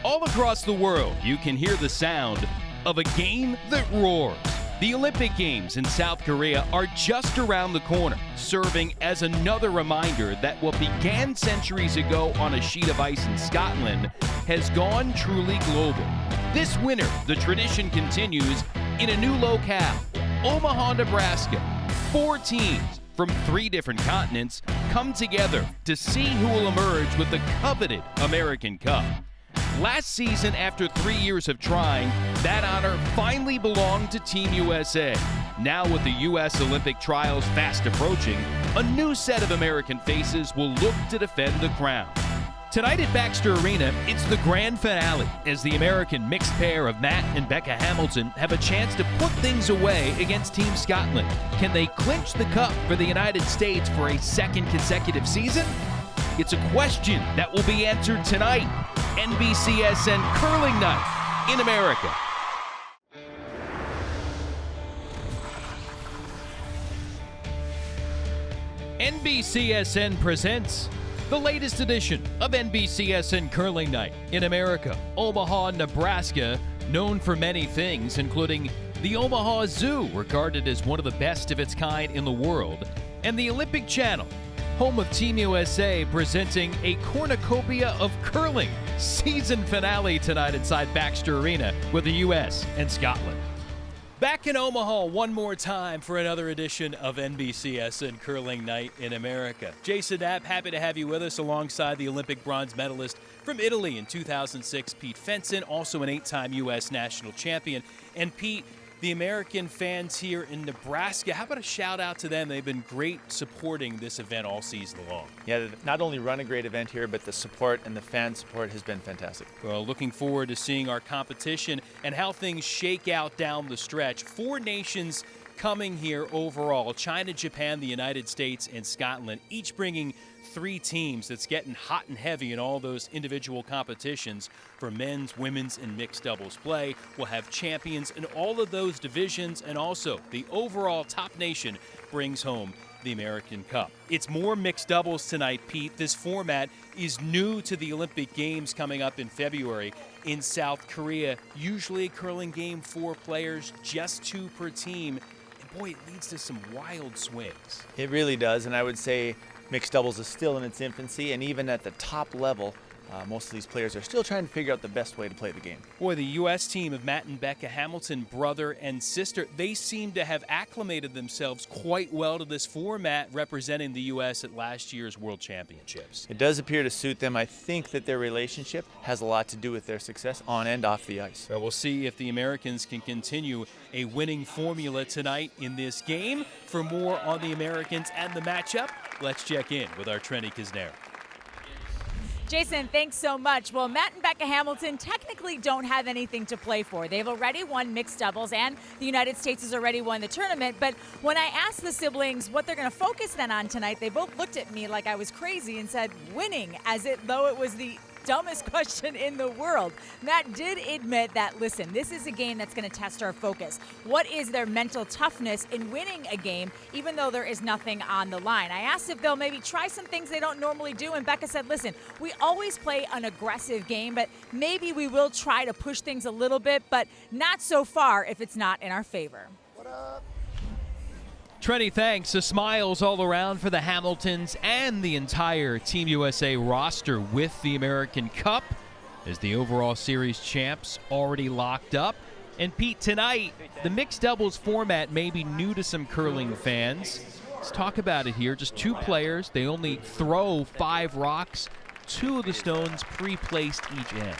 All across the world, you can hear the sound of a game that roars. The Olympic Games in South Korea are just around the corner, serving as another reminder that what began centuries ago on a sheet of ice in Scotland has gone truly global. This winter, the tradition continues in a new locale, Omaha, Nebraska. 4 teams from 3 different continents come together to see who will emerge with the coveted American Cup. Last season, after 3 years of trying, that honor finally belonged to Team USA. Now with the U.S. Olympic trials fast approaching, a new set of American faces will look to defend the crown. Tonight at Baxter Arena, it's the grand finale as the American mixed pair of Matt and Becca Hamilton have a chance to put things away against Team Scotland. Can they clinch the cup for the United States for a 2nd consecutive season? It's a question that will be answered tonight. NBCSN Curling Night in America. NBCSN presents the latest edition of NBCSN Curling Night in America. Omaha, Nebraska, known for many things, including the Omaha Zoo, regarded as one of the best of its kind in the world, and the Olympic Channel, home of Team USA, presenting a cornucopia of curling season finale tonight inside Baxter Arena with the U.S. and Scotland. Back in Omaha one more time for another edition of NBCSN Curling Night in America. Jason Knapp, happy to have you with us alongside the Olympic bronze medalist from Italy in 2006, Pete Fenson, also an 8-time U.S. national champion. And Pete, the American fans here in Nebraska, how about a shout out to them? They've been great supporting this event all season long. Yeah, they've not only run a great event here, but the support and the fan support has been fantastic. Well, looking forward to seeing our competition and how things shake out down the stretch. 4 nations coming here overall: China, Japan, the United States, and Scotland, each bringing 3 teams that's getting hot and heavy in all those individual competitions for men's, women's, and mixed doubles play. We'll have champions in all of those divisions, and also the overall top nation brings home the American Cup. It's more mixed doubles tonight, Pete. This format is new to the Olympic Games coming up in February in South Korea. Usually a curling game, 4 players, just 2 per team. And boy, it leads to some wild swings. It really does, and I would say mixed doubles is still in its infancy, and even at the top level, most of these players are still trying to figure out the best way to play the game. Boy, the U.S. team of Matt and Becca Hamilton, brother and sister, they seem to have acclimated themselves quite well to this format, representing the U.S. at last year's World Championships. It does appear to suit them. I think that their relationship has a lot to do with their success on and off the ice. Well, we'll see if the Americans can continue a winning formula tonight in this game. For more on the Americans and the matchup, let's check in with our Trenny Kisnera. Jason, thanks so much. Well, Matt and Becca Hamilton technically don't have anything to play for. They've already won mixed doubles, and the United States has already won the tournament. But when I asked the siblings what they're going to focus then on tonight, they both looked at me like I was crazy and said winning, as though it was the dumbest question in the world. Matt did admit that, listen, this is a game that's going to test our focus. What is their mental toughness in winning a game, even though there is nothing on the line? I asked if they'll maybe try some things they don't normally do, and Becca said, listen, we always play an aggressive game, but maybe we will try to push things a little bit, but not so far if it's not in our favor. What up? Trenny, thanks. The smiles all around for the Hamiltons and the entire Team USA roster with the American Cup as the overall series champs already locked up. And Pete, tonight, the mixed doubles format may be new to some curling fans. Let's talk about it here. Just 2 players. They only throw 5 rocks. 2 of the stones pre-placed each end.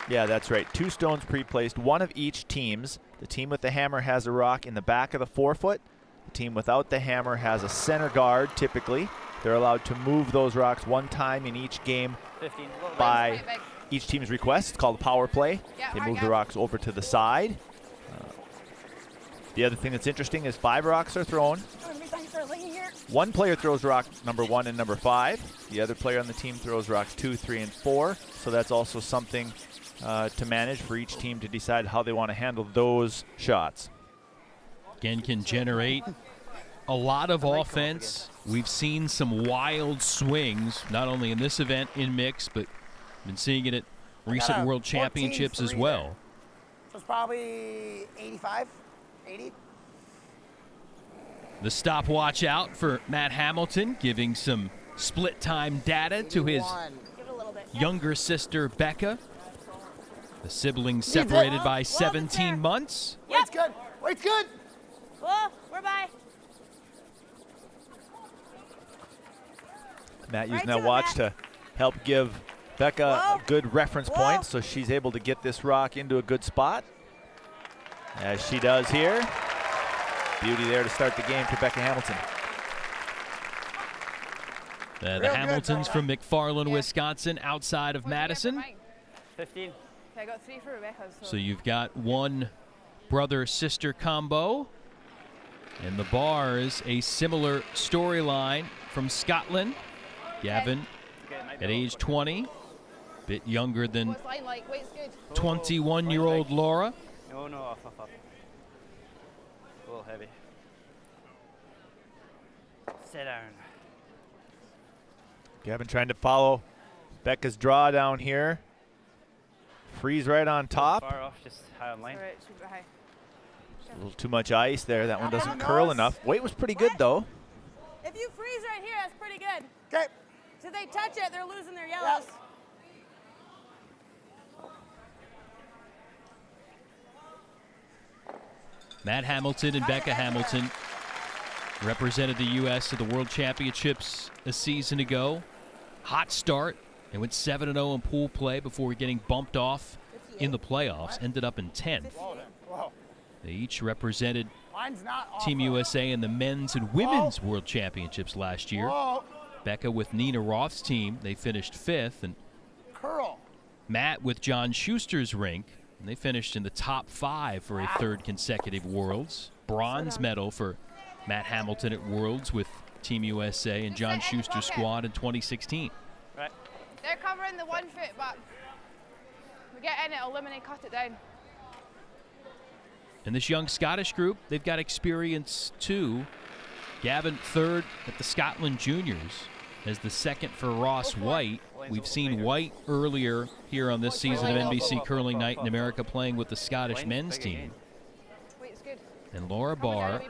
Yeah, that's right. 2 stones pre-placed, 1 of each team's. The team with the hammer has a rock in the back of the forefoot. The team without the hammer has a center guard, typically. They're allowed to move those rocks 1 time in each game by each team's request. It's called a power play. They move the rocks over to the side. The other thing that's interesting is 5 rocks are thrown. 1 player throws rock number 1 and number 5. The other player on the team throws rocks 2, 3, and 4. So that's also something to manage for each team to decide how they want to handle those shots. Again, can generate a lot of offense. We've seen some wild swings, not only in this event in mix, but been seeing it at recent World Championships as well. So it's probably 85, 80. The stopwatch out for Matt Hamilton, giving some split time data to his younger sister Becca. The siblings separated by 17 months. Weight's good. Weight's good. Whoa, we're by. Matt using that watch to help give Becca a good reference point, so she's able to get this rock into a good spot, as she does here. Beauty there to start the game for Becca Hamilton. The Hamiltons from McFarland, Wisconsin, outside of Madison. 15. Okay, I got 3 for Rebecca. So you've got one brother-sister combo. And the bars, a similar storyline from Scotland. Gavin at age 20, bit younger than 21-year-old Laura. No, off. A little heavy. Sit down. Gavin trying to follow Becca's draw down here. Freeze right on top. Far off, just high on line. All right, super high. A little too much ice there. That one doesn't curl enough. Weight was pretty good, though. If you freeze right here, that's pretty good. Okay. So they touch it, they're losing their yellows. Yes. Matt Hamilton and Becca Hamilton represented the U.S. at the World Championships a season ago. Hot start. They went 7-0 in pool play before getting bumped off in the playoffs. Ended up in 10th. They each represented Team USA in the men's and women's World Championships last year. Becca with Nina Roth's team, they finished 5th. And Matt with John Schuster's rink, and they finished in the top 5 for a 3rd consecutive Worlds. Bronze medal for Matt Hamilton at Worlds with Team USA and John Schuster's squad in 2016. Right. They're covering the 1 foot, but we get in it, eliminate, cut it down. And this young Scottish group, they've got experience too. Gavin 3rd at the Scotland Juniors as the 2nd for Ross White. We've seen White earlier here on this season of NBC Curling Night in America playing with the Scottish men's team. And Laura Barr,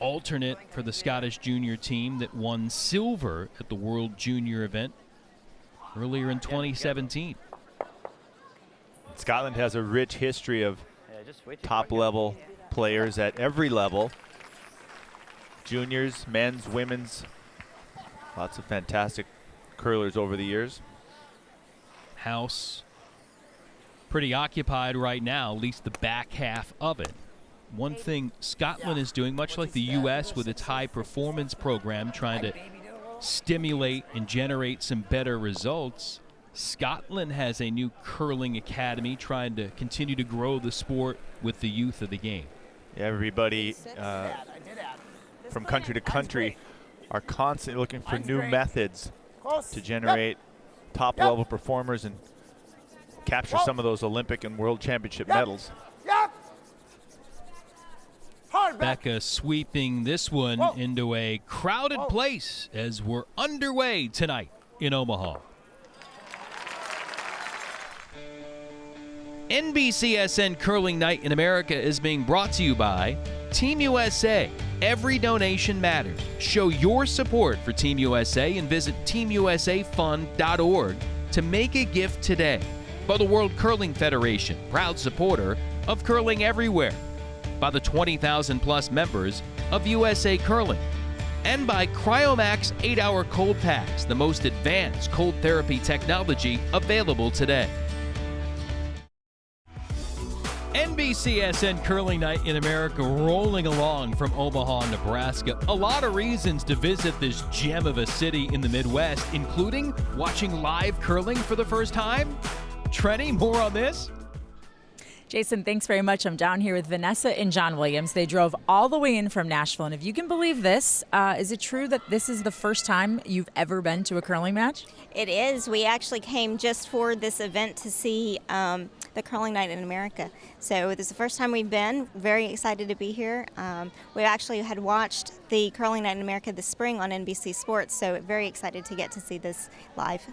alternate for the Scottish junior team that won silver at the World Junior event earlier in 2017. Scotland has a rich history of top-level players at every level. Juniors, men's, women's. Lots of fantastic curlers over the years. House pretty occupied right now, at least the back half of it. One thing Scotland is doing, much like the U.S. with its high-performance program, trying to stimulate and generate some better results. Scotland has a new curling academy trying to continue to grow the sport with the youth of the game. Everybody from country to country are constantly looking for new methods to generate top-level performers and capture some of those Olympic and World Championship medals. Becca sweeping this one into a crowded place as we're underway tonight in Omaha. NBCSN Curling Night in America is being brought to you by Team USA. Every donation matters. Show your support for Team USA and visit teamusafund.org to make a gift today. By the World Curling Federation, proud supporter of curling everywhere. By the 20,000+ members of USA Curling. And by Cryomax 8-hour cold packs, the most advanced cold therapy technology available today. NBCSN Curling Night in America rolling along from Omaha, Nebraska. A lot of reasons to visit this gem of a city in the Midwest, including watching live curling for the first time. Trenny, more on this? Jason, thanks very much. I'm down here with Vanessa and John Williams. They drove all the way in from Nashville. And if you can believe this, is it true that this is the first time you've ever been to a curling match? It is. We actually came just for this event to see the Curling Night in America. So this is the first time we've been. Very excited to be here. We actually had watched the Curling Night in America this spring on NBC Sports, so very excited to get to see this live.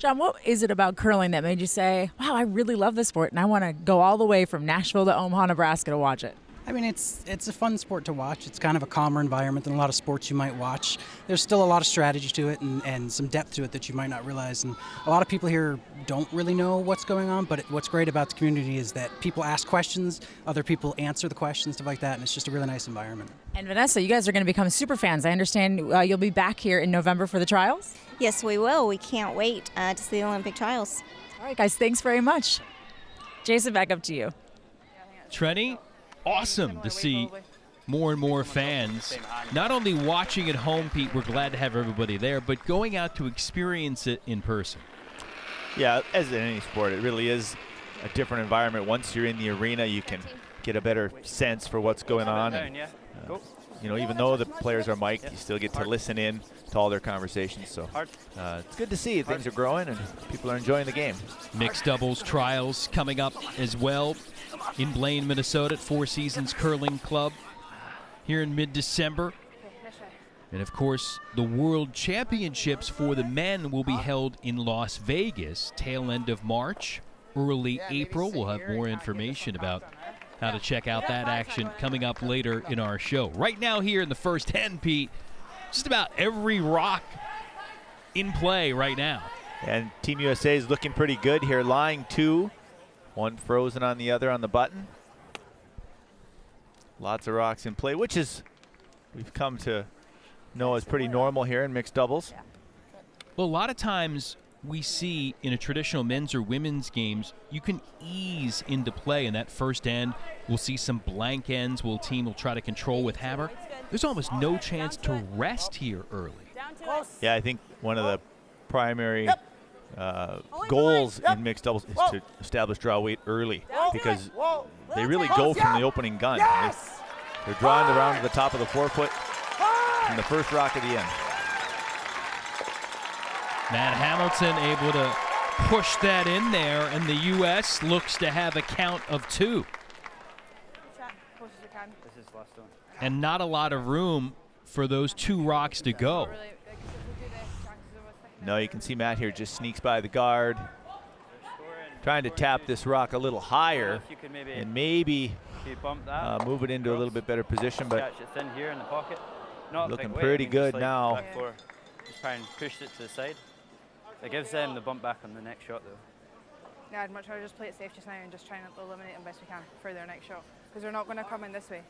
John, what is it about curling that made you say, wow, I really love this sport and I want to go all the way from Nashville to Omaha, Nebraska to watch it? I mean, it's a fun sport to watch. It's kind of a calmer environment than a lot of sports you might watch. There's still a lot of strategy to it and some depth to it that you might not realize. And a lot of people here don't really know what's going on, but what's great about the community is that people ask questions, other people answer the questions, stuff like that, and it's just a really nice environment. And Vanessa, you guys are going to become super fans. I understand you'll be back here in November for the trials? Yes, we will. We can't wait to see the Olympic trials. All right, guys, thanks very much. Jason, back up to you. Trenny, awesome to see more and more fans not only watching at home, Pete, we're glad to have everybody there, but going out to experience it in person. Yeah, as in any sport, it really is a different environment. Once you're in the arena, you can get a better sense for what's going on. And, you know, even though the players are mic'd, you still get to listen in to all their conversations. So it's good to see things are growing and people are enjoying the game. Mixed doubles trials coming up as well in Blaine, Minnesota at Four Seasons Curling Club here in mid-December. And, of course, the World Championships for the men will be held in Las Vegas tail end of March, early April. We'll have more information about how to check out that action coming up later in our show. Right now here in the first 10, Pete, just about every rock in play right now. And Team USA is looking pretty good here. Line 2, one frozen on the other on the button. Lots of rocks in play, which is we've come to know is pretty normal here in mixed doubles. Well, a lot of times we see in a traditional men's or women's games, you can ease into play in that first end. We'll see some blank ends. Team will try to control with hammer. There's almost no chance to rest here early. Yeah, I think one of the primary goals in mixed doubles is to establish draw weight early because they really go from the opening gun. They're drawing around to the top of the forefoot in the first rock of the end. Matt Hamilton able to push that in there, and the U.S. looks to have a count of 2. And not a lot of room for those 2 rocks to go. No, you can see Matt here just sneaks by the guard, trying to tap this rock a little higher and maybe move it into a little bit better position, but looking pretty good now. Just try and push it to the side. It gives them the bump back on the next shot, though. Yeah, I'd much rather just play it safe just now and just try and eliminate them best we can for their next shot. Because they're not going to come in this way.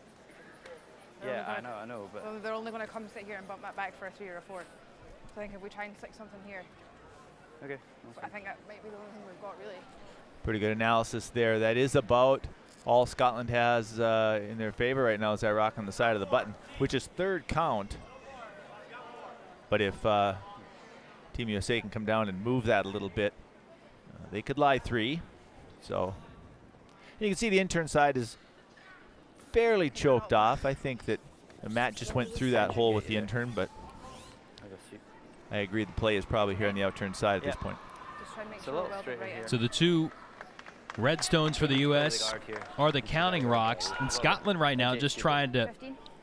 Yeah, I know, but they're only going to come sit here and bump that back for a 3 or a 4. So I think if we try and stick something here, okay. I think that might be the only thing we've got, really. Pretty good analysis there. That is about all Scotland has in their favor right now is that rock on the side of the button, which is 3rd count. But if Team USA can come down and move that a little bit, they could lie 3. So you can see the intern side is fairly choked off. I think that Matt just went through that hole with the intern, but I agree the play is probably here on the outturn side at this point. Just try and make sure we're right in. So the 2 red stones for the U.S. are the counting rocks, and Scotland right now just trying to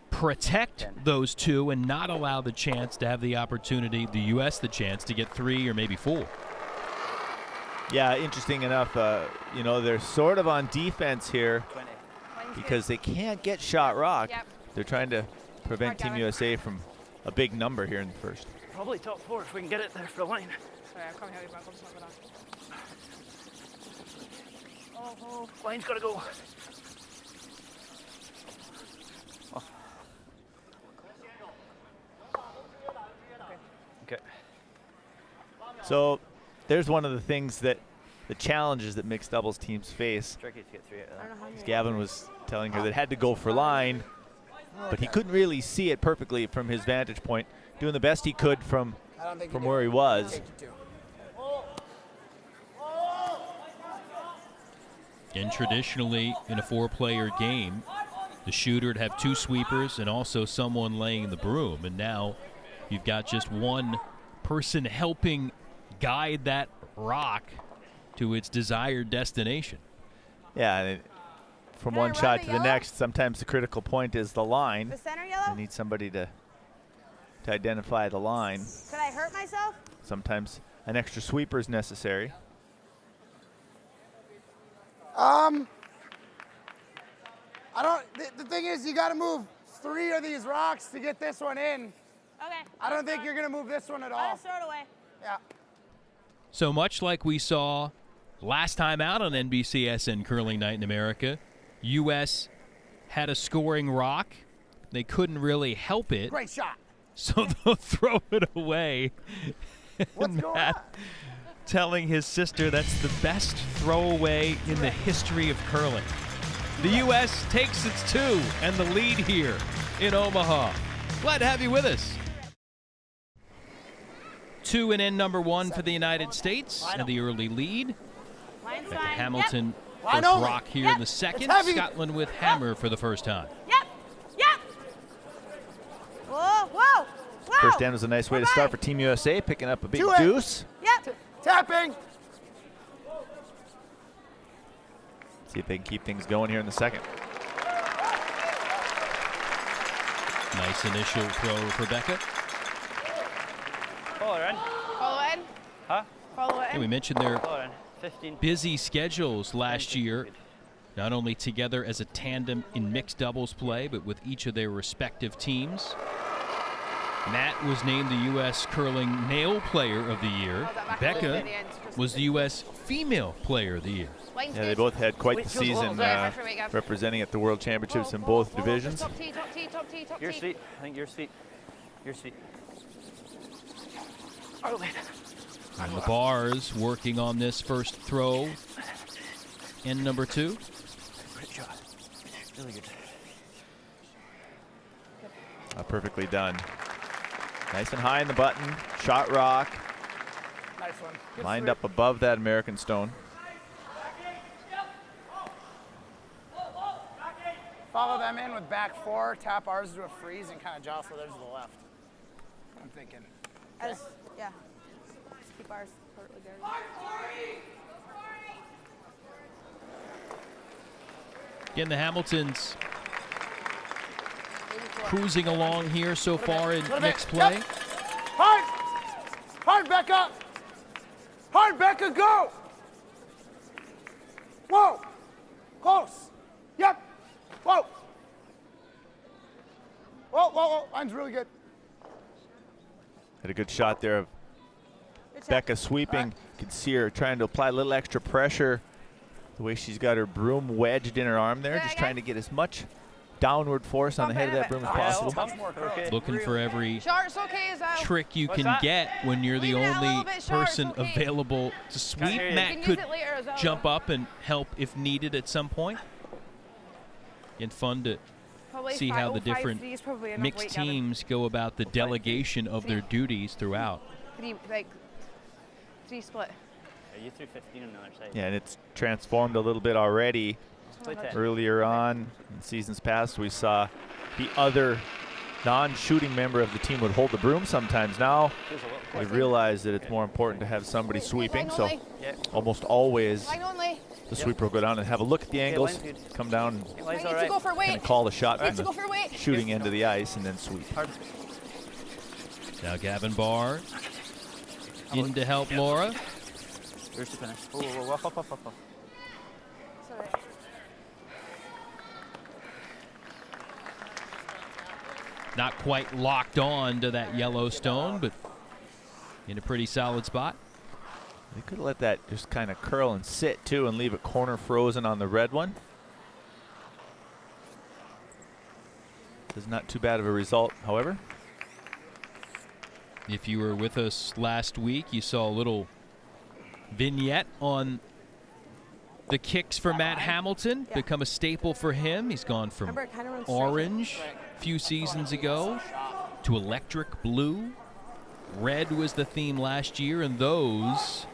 protect those 2 and not allow the chance to have the opportunity, the U.S. the chance to get 3 or maybe 4. Yeah, interesting enough, you know, they're sort of on defense here because they can't get shot rock. They're trying to prevent Team USA from a big number here in the first. Probably top 4 if we can get it there for the line. Sorry, I'm coming out of your back. I'm just not going to. Line's got to go. Okay. So there's one of the things that the challenges that mixed doubles teams face. Tricky to get 3 out of that. Gavin was telling her that had to go for line, but he couldn't really see it perfectly from his vantage point, doing the best he could from where he was. And traditionally, in a 4-player game, the shooter would have 2 sweepers and also someone laying the broom. And now you've got just one person helping guide that rock to its desired destination. Yeah, and from one shot to the next, sometimes the critical point is the line. The center yellow? You need somebody to identify the line. Could I hurt myself? Sometimes an extra sweeper is necessary. The thing is, you got to move 3 of these rocks to get this one in. Okay. I don't think you're going to move this one at all. I'll throw it away. Yeah. So much like we saw last time out on NBCSN Curling Night in America, U.S. had a scoring rock. They couldn't really help it. Great shot. So they'll throw it away. What's And going Matt on? telling his sister that's the best throwaway in the history of curling. The U.S. takes its 2 and the lead here in Omaha. Glad to have you with us. 2 and end number 1 for the United States and the early lead. Line's Becca fine. Hamilton Line first only. rock here Yep. in the second. It's heavy. Scotland with hammer for the first time. Yep. Yep. Whoa, whoa, whoa. First end was a nice way to start for Team USA, picking up a big 2 in. deuce. Yep. Tapping. See if they can keep things going here in the second. Nice initial throw for Becca. Follow her in. Follow it in. Huh? Follow it And in. we mentioned their Follow her in. 15. busy schedules last year, not only together as a tandem in mixed doubles play, but with each of their respective teams. Matt was named the U.S. Curling Male Player of the Year. Becca was the U.S. Female Player of the Year. Yeah, they both had quite the season representing at the World Championships in both divisions. Top tee, top tee, top tee, top Your tee. seat. I think your seat. Your seat. Oh, And the bars working on this first throw. End number 2. great shot. Really good. Perfectly done. Nice and high in the button. Shot rock. Nice one. Good Lined sweep. up above that American stone. Follow them in with back 4, tap ours to a freeze, and kind of jostle theirs to the left. I'm thinking. Yeah. Just keep ours perfectly there. Again, the Hamiltons cruising along here so far in mixed play. Yep. Hard! Hard, Becca! Hard, Becca, go! Whoa! Close! Yep! Whoa! Whoa, whoa, whoa. Line's really good. Had a good shot there of Becca sweeping. You can see her trying to apply a little extra pressure. The way she's got her broom wedged in her arm there, just trying to get as much downward force on the head of that broom as possible. Okay. Looking for every Sharp's okay as well. trick you What's can that? get when you're the Leave it a only little bit short, person it's okay. available to sweep. hear you. You Matt can could use it later as well. jump up and help if needed at some point. And fun to Probably see how the 5 different threes, probably enough mixed weight, Gavin. teams go about the delegation of their duties throughout. 3, like 3 split. Yeah, you threw 15 on the other side. Yeah, and it's transformed a little bit already. Play 10. Earlier on in seasons past, we saw the other non-shooting member of the team would hold the broom sometimes. Now we realize that it's more important to have somebody sweeping, so Yeah. almost always Line only. the sweeper will go down and have a look at the angles, line's good. come down and Line's I need all to right. go for kind weight. of call the shot I from need to go the for weight. shooting end of the ice and then sweep. Hard. Now Gavin Barr in to help Laura. Where's the finish? Oh, whoa, whoa, whoa, whoa, whoa, whoa. It's all right. Not quite locked on to that yellow stone, but in a pretty solid spot. They could let that just kind of curl and sit too and leave it corner frozen on the red one. This is not too bad of a result, however. If you were with us last week, you saw a little vignette on the kicks for Matt Hamilton, become a staple for him. He's gone from Remember, it kinda runs straight. orange a few seasons ago to electric blue. Red was the theme last year, and those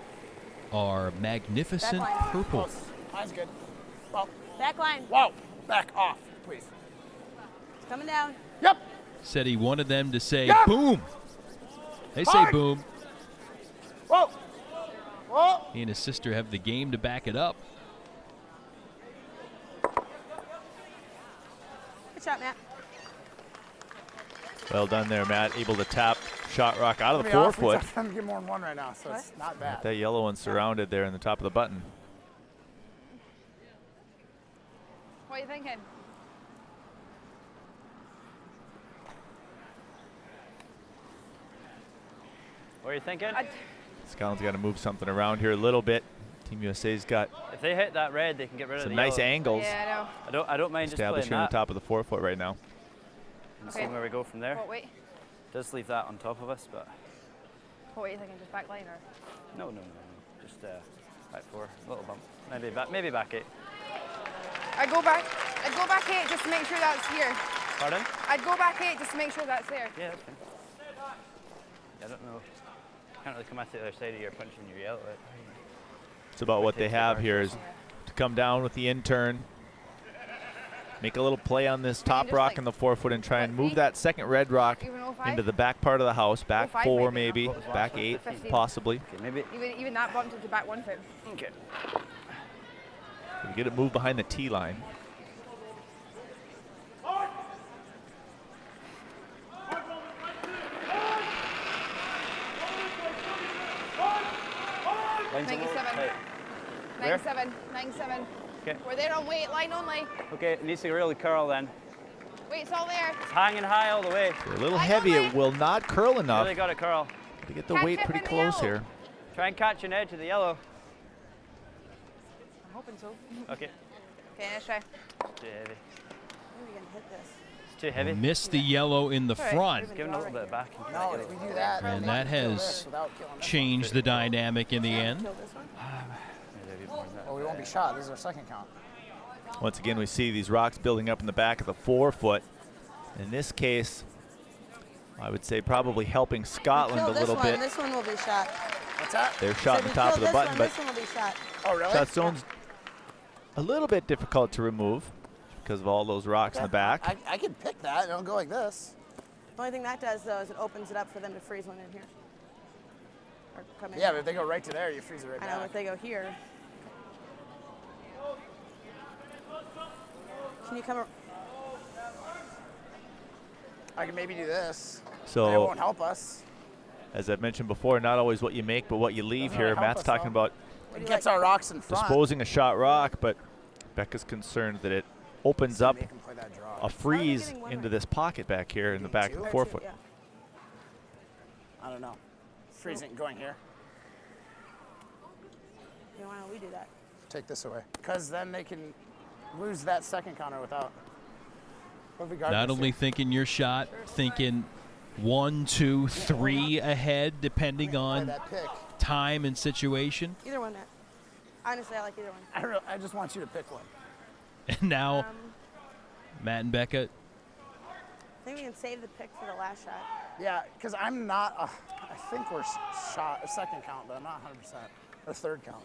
are magnificent Backline. purple. Close. Line's good. Well, Back line. whoa. Back off, please. It's coming down. Yep. Said he wanted them to say Yeah. boom. They say Hard. boom. Whoa. Whoa. He and his sister have the game to back it up. Good shot, Matt. Well done there, Matt. Able to tap shot rock out of the Be off, 4 foot. I'm gonna get more than one right now, so it's not bad. That yellow one surrounded there in the top of the button. What are you thinking? What are you thinking? Scotland's got to move something around here a little bit. Team USA's got If they hit that red, they can get rid of some the nice yellow. angles Yeah, I know. I don't mind just established playing here on that. the top of the 4 foot right now. And see where we go from there. What, wait? Does leave that on top of us, but What are you thinking? Just back line or? no. Just back 4, little bump. Maybe back 8. I'd go back 8 just to make sure that's here. Pardon? I'd go back 8 just to make sure that's there. Yeah, that's fine. I don't know. Can't really come at the other side of your punching your yellow. It's about what they have here is to come down with the in-turn, make a little play on this top just rock like in the 4 foot and try and move that second red rock Even 05? into the back part of the house, back 05 4 maybe, maybe, What was last back one? 8 15. possibly. Okay, maybe. Even that bumped into back 1 foot. Okay. We get it moved behind the tee line. Line's a little 97. tight. 97. Okay. We're there on weight, line only. Okay, it needs to really curl then. Weight's all there. It's hanging high all the way. A little I heavy, don't it will not curl enough. Really got to curl. To get the Catch weight it pretty in the close yellow. here. Try and catch an edge of the yellow. I'm hoping so. Okay. Okay, let's try. Too heavy. Maybe we can hit this. It's too heavy. Missed the yellow in the All right. front, Give it a little bit back. No, if we do that, then and we that can kill has this without killing this changed the dynamic in the end. Kill this one. Maybe more than that. one. Well, we won't be shot. This is our second count. Once again, we see these rocks building up in the back of the 4 foot. In this case, I would say probably helping Scotland a little bit. This one will be shot. What's that? They're shot So in if the you top of kill the this button, one, but this one will be shot. Oh, really? shot zone's a little bit difficult to remove because of all those rocks in the back. I can pick that. It'll go like this. The only thing that does, though, is it opens it up for them to freeze one in here. Or come in. Yeah, but if they go right to there, you freeze it right I know, back. if they go here. Can you come? I can maybe do this. It So, won't help us. as I've mentioned before, not always what you make, but what you leave Doesn't here. really help Matt's us, talking though. about It gets our rocks in front. disposing a shot rock, but Becca's concerned that it opens up Make 'em play that draw. a freeze getting one into right. this pocket back here in the back of the 4 foot. Yeah. I don't know. Freezing, going here. Yeah, why don't we do that? Take this away. Because then they can lose that second counter without. What if we guard Not this only here? thinking your shot, thinking 1, 2, 3 ahead, depending Play on that pick. time and situation. Either one, Matt. Honestly, I like either one. I just want you to pick one. And now Matt and Becca, I think we can save the pick for the last shot. Yeah, because I'm not. I think we're shot a second count, but I'm not 100%. Or third count.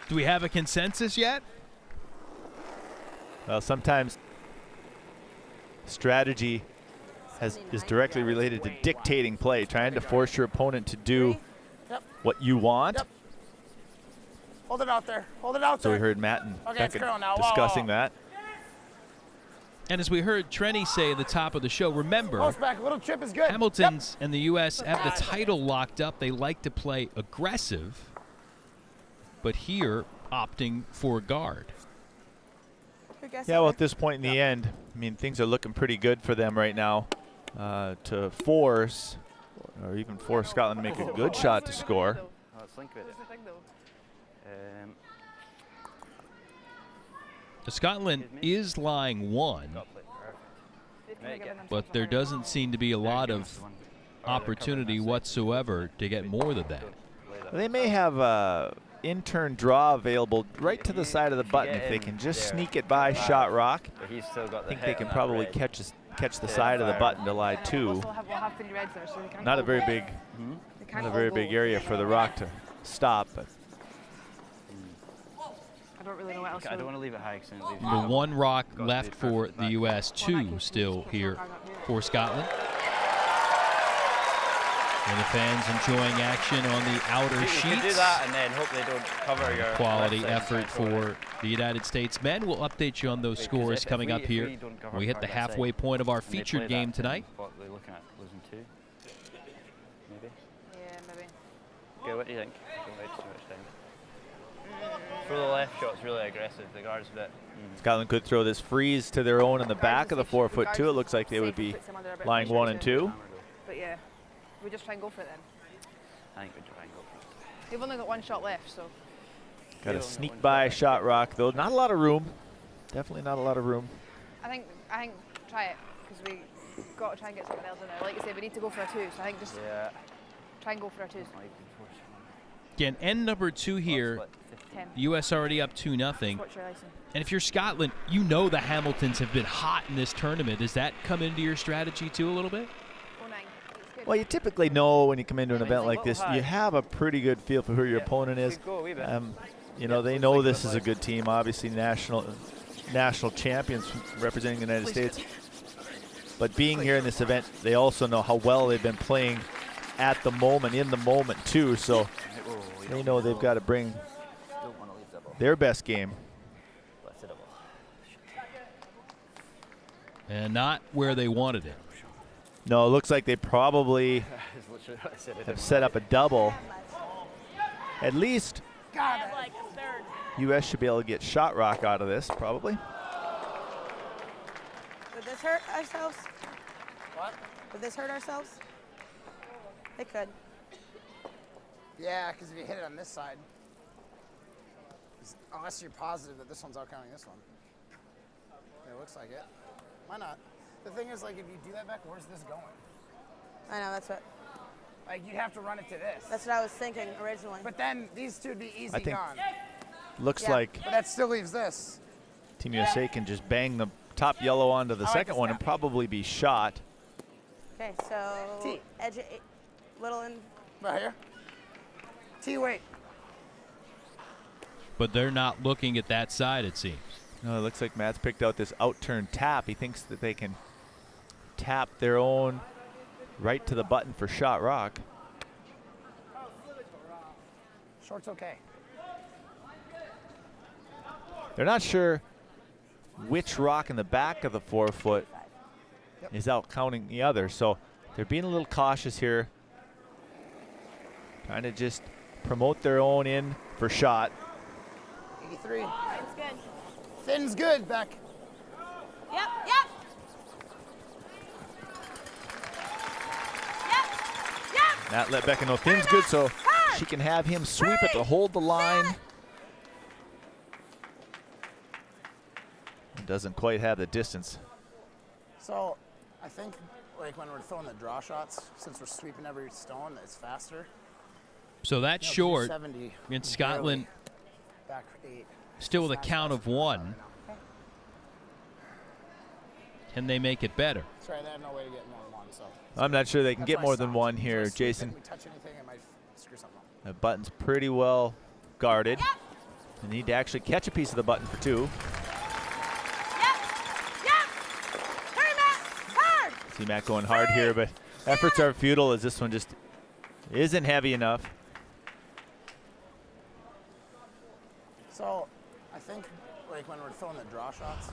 do we have a consensus yet? Well, sometimes strategy is directly related to dictating play, trying to force your opponent to do Yep. what you want. Yep. Hold it out there. Hold it out So there. we heard Matt and Okay, it's Becca curling now. Whoa, discussing whoa. that. And as we heard Trenny say at the top of the show, remember, Post back. Little chip is good. Hamilton's and the U.S. have the title locked up. They like to play aggressive, but here opting for guard. Good guess. Yeah, well, at this point in the end, I mean, things are looking pretty good for them right now to force, or even force Scotland to make a good shot to score. Oh, it's linked with it. Scotland is lying 1, Got played perfect. but there doesn't seem to be a lot of opportunity whatsoever to get more than that. They may have a in-turn draw available right to the side of the button if they can just sneak it by shot rock. But he's still got I the think hit they on can that probably red. catch the side of the button to lie two. We'll have 3 reds there, so they can't Not a go- very big, they can't not a all very go. big area for the rock to stop, but I don't really know what else. I don't want to leave it high because it leaves The 1 rock Got to left be for perfect the back. U.S., 2 still here for Scotland. And the fans enjoying action on the outer You sheets. can do that and then hope they don't cover your Quality left side effort for the United States men. We'll update you on those Because scores if coming we- up if here. we don't cover We hit our the left side halfway point of our and they featured play game that, then tonight. what they're looking at losing 2. Maybe. Yeah, maybe. Okay, what do you think? Don't waste too much time. For the left shot's really aggressive. The guard's a bit. Scotland could throw this freeze to their own in the back of the 4-foot too. It looks like they would be lying 1 and 2. But yeah, we just try and go for it then. I think we try and go for it. They've only got 1 shot left, so. Got a sneak by shot rock though. Not a lot of room. Definitely not a lot of room. I think try it because we got to try and get something else in there. Like you said, we need to go for a 2, so I think just try and go for a 2. Again, end number 2 here. 10. The U.S. already up 2-0. What's your icing? And if you're Scotland, you know the Hamiltons have been hot in this tournament. Does that come into your strategy too a little bit? 09. It's good. Well, you typically know when you come into an event like this, you have a pretty good feel for who your opponent is. Go a wee bit. You know, they know this is a good team. Obviously, national champions representing the United States. But being here in this event, they also know how well they've been playing at the moment, in the moment too. So they know they've got to bring their best game. And not where they wanted it. No, it looks like they probably have set up a double. At least U.S. should be able to get shot rock out of this, probably. Would this hurt ourselves? What? Would this hurt ourselves? It could. Yeah, because if you hit it on this side, unless you're positive that this one's outcounting this one. It looks like it. Why not? The thing is, like, if you do that back, where's this going? I know, that's what. Like, you'd have to run it to this. That's what I was thinking originally. But then these two would be easy I think gone. looks like But that still leaves this. Team USA can just bang the top yellow onto the second one and probably be shot. Okay, so T. edge it, little in. Right here. T, wait. But they're not looking at that side, it seems. No, it looks like Matt's picked out this out-turn tap. He thinks that they can tap their own right to the button for shot rock. Short's okay. They're not sure which rock in the back of the 4-foot is out counting the other, so they're being a little cautious here, trying to just promote their own in for shot. 83. It's good. Thin's good, Beck. Yep. Matt let Becca know thin's good, so she can have him sweep it to hold the line. Doesn't quite have the distance. So I think, like, when we're throwing the draw shots, since we're sweeping every stone, it's faster. So that's short 270 against Scotland, back 8. still with a count of 1. Can they make it better? Sorry, they have no way to get more than 1, so. I'm not sure they can That's get why I more than stopped. 1 here, So I sweep it, Jason. we touch anything, it might screw something up. The button's pretty well guarded. They need to actually catch a piece of the button for 2. See Matt going hard here, but efforts are futile as this one just isn't heavy enough. So I think, like, when we're throwing the draw shots.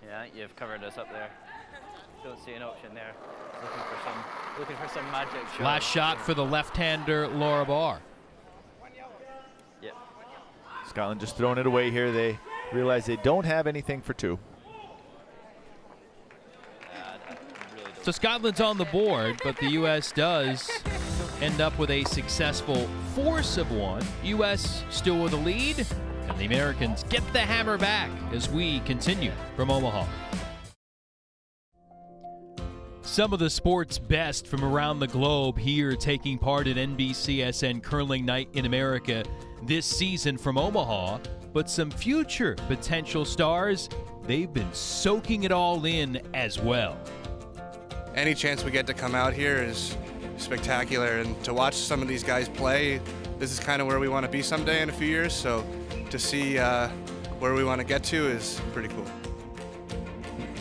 Yeah, I think you've covered us up there. Don't see an option there. Looking for some magic shot. Last shot for the left-hander, Laura Barr. Yep. Scotland just throwing it away here. They realize they don't have anything for 2. So Scotland's on the board, but the U.S. does end up with a successful force of 1. U.S. still with a lead, and the Americans get the hammer back as we continue from Omaha. Some of the sport's best from around the globe here taking part in NBCSN Curling Night in America this season from Omaha, but some future potential stars, they've been soaking it all in as well. Any chance we get to come out here is spectacular, and to watch some of these guys play, this is kind of where we want to be someday in a few years, so to see where we want to get to is pretty cool.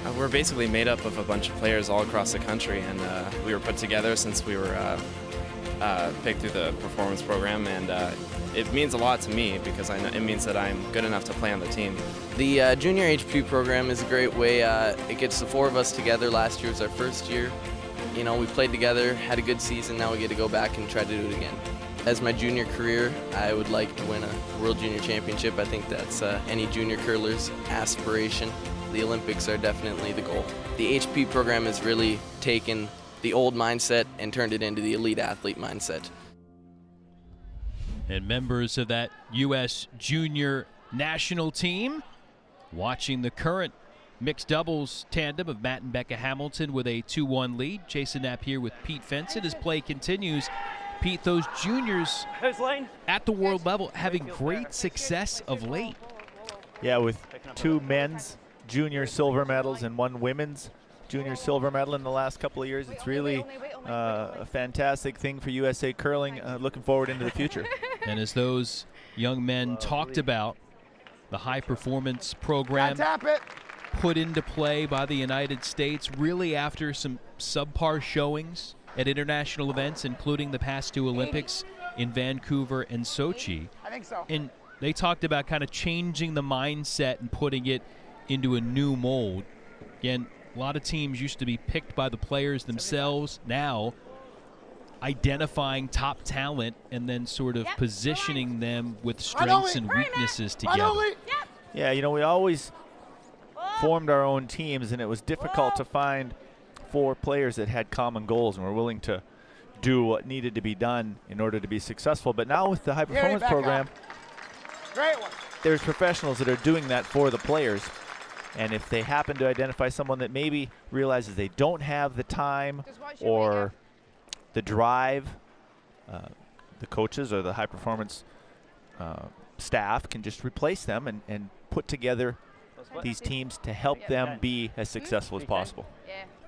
I We're basically made up of a bunch of players all across the country, and we were put together since we were picked through the performance program, and it means a lot to me because I know it means that I'm good enough to play on the team. The junior HP program is a great way. It gets the 4 of us together. Last year was our first year. You know, we played together, had a good season. Now we get to go back and try to do it again. As my junior career, I would like to win a World Junior Championship. I think that's any junior curler's aspiration. The Olympics are definitely the goal. The HP program has really taken the old mindset and turned it into the elite athlete mindset. And members of that U.S. junior national team watching the current mixed doubles tandem of Matt and Becca Hamilton with a 2-1 lead. Jason Knapp here with Pete Fenton as play continues. Pete, those juniors at the world level having great success of late. Yeah, with 2 men's junior silver medals and 1 women's junior silver medal in the last couple of years. It's really a fantastic thing for USA curling, looking forward into the future. And as those young men talked about, the high performance program put into play by the United States really after some subpar showings at international events, including the past 2 Olympics in Vancouver and Sochi. I think so. And they talked about kind of changing the mindset and putting it into a new mold. Again, a lot of teams used to be picked by the players themselves. Now, identifying top talent and then sort of positioning them with strengths and weaknesses together. Yeah, you know, we always formed our own teams, and it was difficult to find 4 players that had common goals and were willing to do what needed to be done in order to be successful. But now with the high performance program, Great one. there's professionals that are doing that for the players. And if they happen to identify someone that maybe realizes they don't have the time or the drive, the coaches or the high performance staff can just replace them and put together these teams to help them be as successful as possible.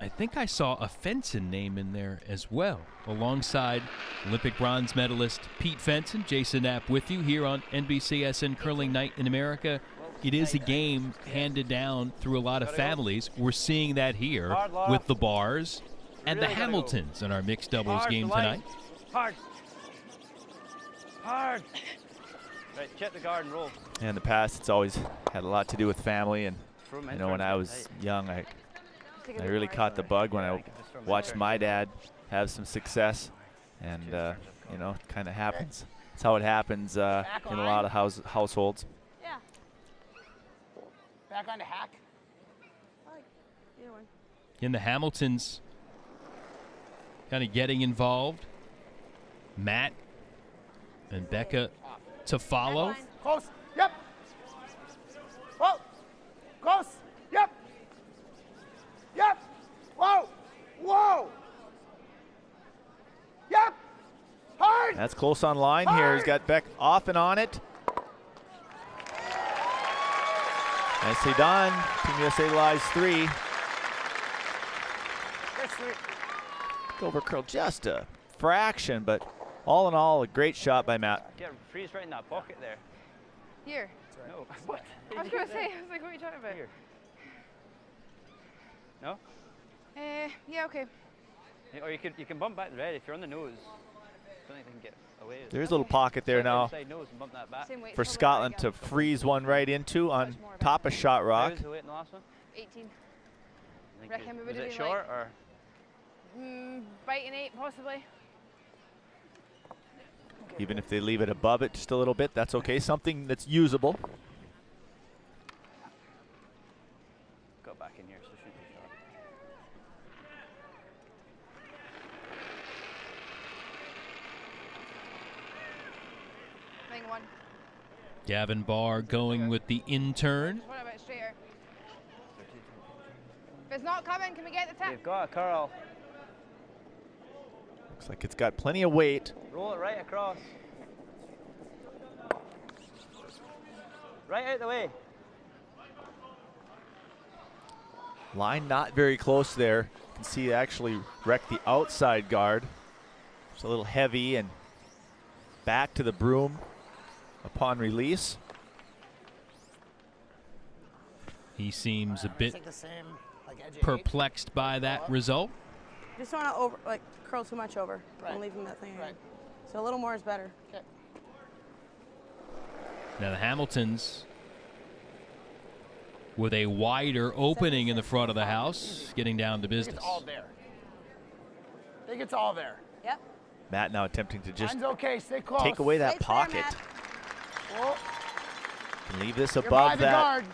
I think I saw a Fenton name in there as well, alongside Olympic bronze medalist Pete Fenton. Jason Knapp with you here on NBCSN Curling Night in America. It is a game handed down through a lot of families. We're seeing that here with the Bars and the Hamiltons in our mixed doubles game tonight. Hard. Hard. Right, check the guard and roll. In the past, it's always had a lot to do with family. And you know, when I was young, I really caught the bug when I watched my dad have some success. And, you know, it kind of happens. That's how it happens in a lot of households. Yeah. Back on to hack. Either one. In the Hamiltons kind of getting involved. Matt and Becca to follow. Close. Yep. Whoa. Close. Yep. Yep. Whoa. Whoa. Yep. Hard. That's close on line here. He's got Beck off and on it. Nicely done. Team USA lies 3. Over curl just a fraction, but all in all, a great shot by Matt. Get freeze right in that pocket there. Here. No. What? I was going to say, I was like, what are you talking about? Here. No? Yeah, okay. Yeah, or you can bump back the red if you're on the nose. I don't think they can get away. There's a little pocket there now Side nose and bump that back. for Scotland to freeze one right into on top of shot rock. How was the weight in the last one? 18. Reckon we was would have it been short like, or? Biting 8 possibly. Even if they leave it above it just a little bit, that's okay. Something that's usable. Got back in here, so it shouldn't be short. Thing 1. Gavin Barr going with the intern. What about straighter? If it's not coming, can we get the tip? You've got a curl. Looks like it's got plenty of weight. Roll it right across. Right out the way. Line not very close there. You can see it actually wrecked the outside guard. It's a little heavy and back to the broom upon release. He seems a bit perplexed by that result. Just don't want to curl too much over. Don't leave him that thing. Right. So a little more is better. Okay. Now the Hamiltons with a wider opening in the front of the house, getting down to business. It's all there. I think it's all there. Yep. Matt now attempting to just Stay close. take away that Stay pocket. there, Can leave this You're by above the that guard.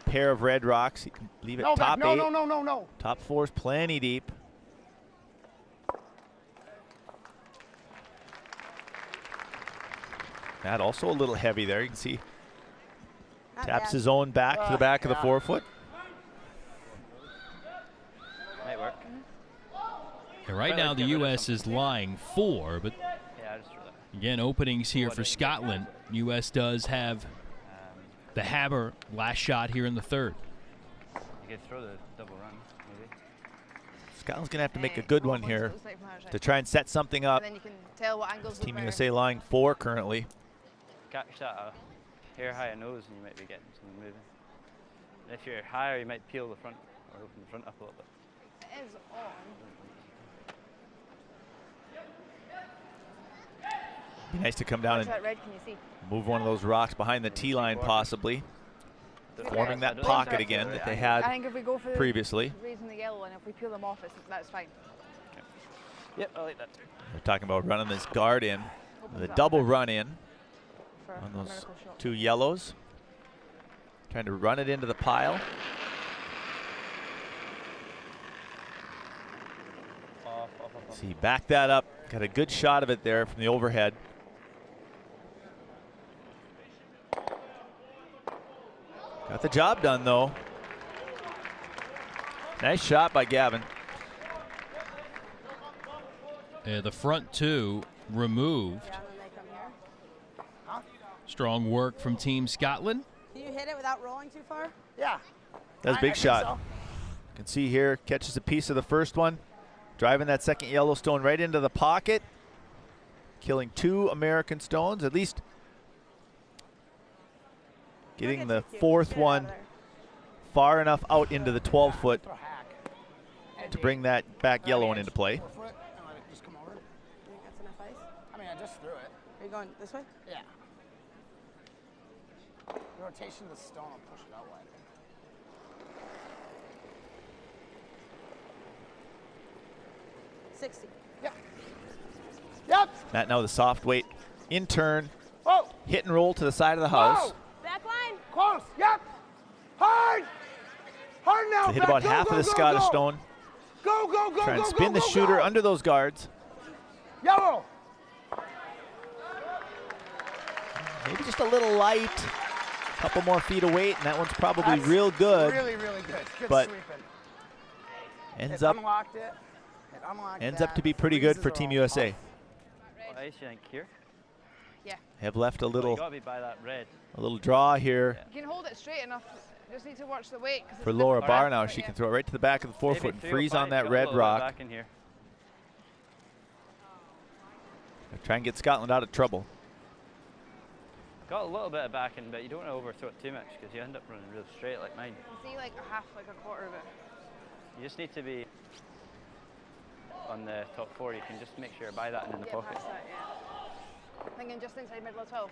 pair of red rocks. You can leave it No, top no, 8. no. Top 4 is plenty deep. Matt also a little heavy there. You can see taps his own back to the back of the forefoot. Might work. And right now the U.S. is lying 4, but again, openings here for Scotland. U.S. does have the hammer last shot here in the third. You could throw the double run, maybe. Scotland's going to have to make a good one here to try and set something up. And then you can tell what angles Team look USA lying 4 currently. Catch that a hair high a nose and you might be getting some moving. And if you're higher, you might peel the front or open the front up a little bit. It is on. Be nice to come down and that red, can you see? move one of those rocks behind the tee line possibly, forming that pocket again that they had I think if we go for previously. raising the yellow and if we peel them off, that's fine. Okay. Yep, I like that too. They're talking about running this guard in, the double run in on those 2 yellows. Trying to run it into the pile. See, back that up. Got a good shot of it there from the overhead. Got the job done, though. Nice shot by Gavin. The front 2 removed. Strong work from Team Scotland. Can you hit it without rolling too far? Yeah. That's a big shot. You can see here, catches a piece of the first one. Driving that second Yellowstone right into the pocket. Killing 2 American stones, at least getting the 4th one far enough out into the 12-foot to bring that back yellow one into play. Just come over. You think that's enough ice? I mean, I just threw it. Are you going this way? Yeah. The rotation of the stone will push it out wider. Yep. Yep. Matt now the soft weight in turn. Whoa. Hit and roll to the side of the house. Whoa. Back line. Close. Yep. Hard. Hard now. They hit about half of the Scottish stone. Go, go, go, Try and go, spin go, the go, shooter go. under those guards. Yellow. Maybe just a little light. A couple more feet of weight, and that one's probably real good. Really, really good. Good but sweeping. ends It up unlocked it. It unlocked ends that. up to be pretty good for Freezes Team all USA. What ice you think here? Yeah. Have left a You little got to be by that red. draw here You can hold it straight enough. Just need to watch the weight. for Laura Barr now. She can throw it right to the back of the forefoot and freeze on that red rock. Back in here. Try and get Scotland out of trouble. Got a little bit of backing, but you don't want to overthrow it too much because you end up running real straight like mine. You see like a half, like a quarter of it. You just need to be on the top 4. You can just make sure you're by that and in the pocket. Past that, yeah. Thinking just inside middle of 12.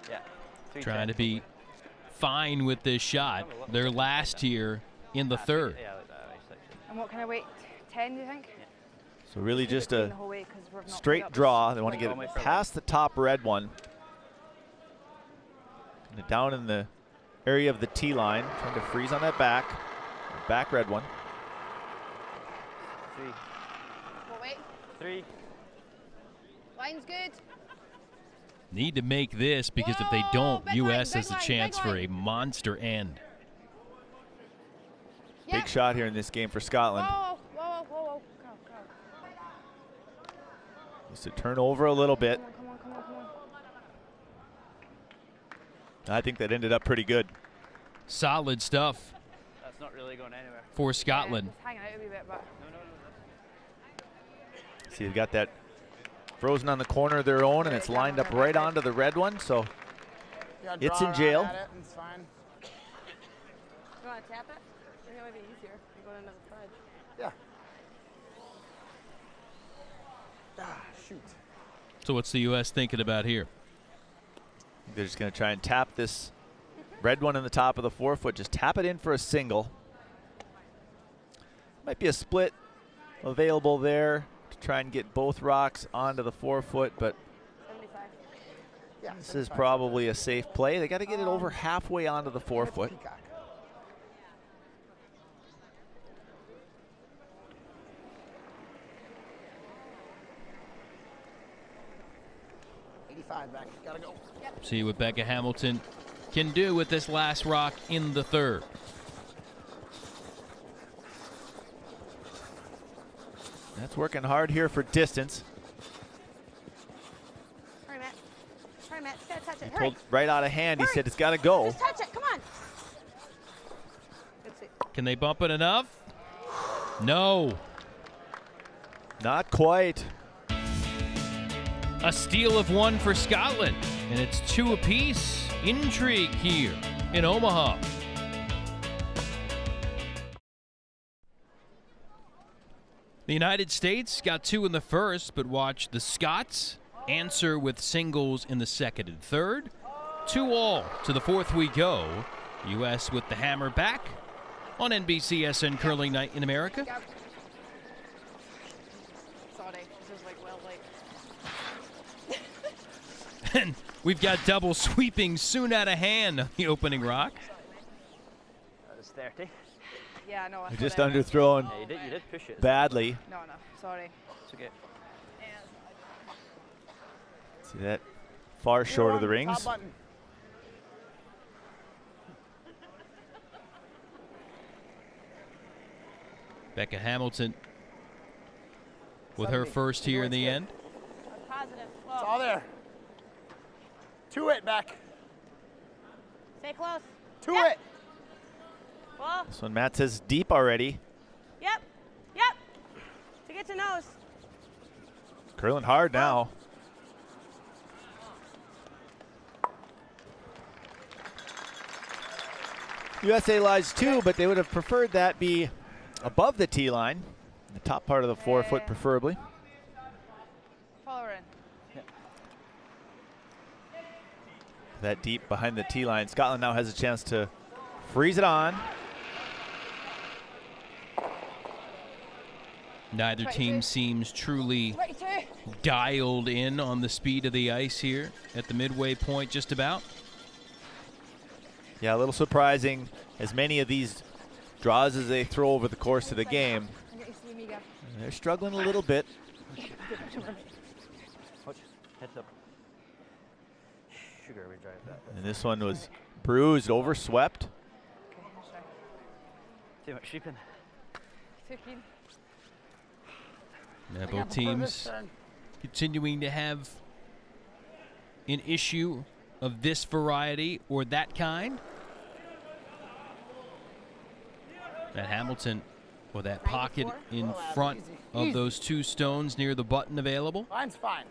Yeah. Trying to be fine with this shot. Their last here in the third. Yeah, like that ice section. And what kind of weight? 10, do you think? Yeah. So really just a The whole way, 'cause we've not straight put up draw. this. They want to get it past the top red one. And down in the area of the tee line. Trying to freeze on that back red one. 3. What weight? 3. Line's good. Need to make this because if they don't, big U.S. line, has a big chance line. for a monster end. Big shot here in this game for Scotland. Whoa, whoa, whoa, whoa. Go, go. Just to turn over a little bit. Come on, come on, come on. I think that ended up pretty good. Solid stuff That's not really going anywhere. for Scotland. Just hanging out a wee bit, but. See, they've got that frozen on the corner of their own, and it's lined up right onto the red one, so it's in jail. It's fine. You want to tap it? think it might be easier. You go to another fudge. Yeah. Ah, shoot. So what's the U.S. thinking about here? They're just going to try and tap this red one in the top of the forefoot. Just tap it in for a single. Might be a split available there to try and get both rocks onto the forefoot, but 75. Yeah, this is probably a safe play. They got to get it over halfway onto the forefoot. 85 back. Gotta go. Yep. See what Becca Hamilton can do with this last rock in the third. That's working hard here for distance. Hurry, Matt. Hurry, Matt. Just gotta touch it. He Hurry. pulled right out of hand. He said it's got to go. Just touch it. Come on. Good see. Can they bump it enough? No. Not quite. A steal of one for Scotland, and it's 2 apiece. Intrigue here in Omaha. The United States got 2 in the first, but watch the Scots answer with singles in the second and third. 2-all to the fourth we go. U.S. with the hammer back on NBCSN Curling Night in America. Sorry, this is like well late. And we've got double sweeping soon out of hand on the opening rock. That was 30. Yeah, no. Just underthrown Yeah, you did push it. badly. No, sorry. It's okay. See that far short of the rings. Top button. Becca Hamilton with her first here in the end. Positive. It's all there. To it, back. Stay close. To it. Well, This one, Matt says deep already. yep. Yep. To get to nose. Curling hard now. USA lies 2, but they would have preferred that be above the tee line, the top part of the forefoot preferably. Follow her in. That deep behind the tee line. Scotland now has a chance to freeze it on. Neither team seems truly dialed in on the speed of the ice here at the midway point just about. Yeah, a little surprising. As many of these draws as they throw over the course of the game, they're struggling a little bit. Watch. Heads up. Sugar, we drive that. And this one was bruised, overswept. Too much sheeping. Now both teams continuing to have an issue of this variety or that kind. That Hamilton, or that pocket in front of those 2 stones near the button available. Line's fine.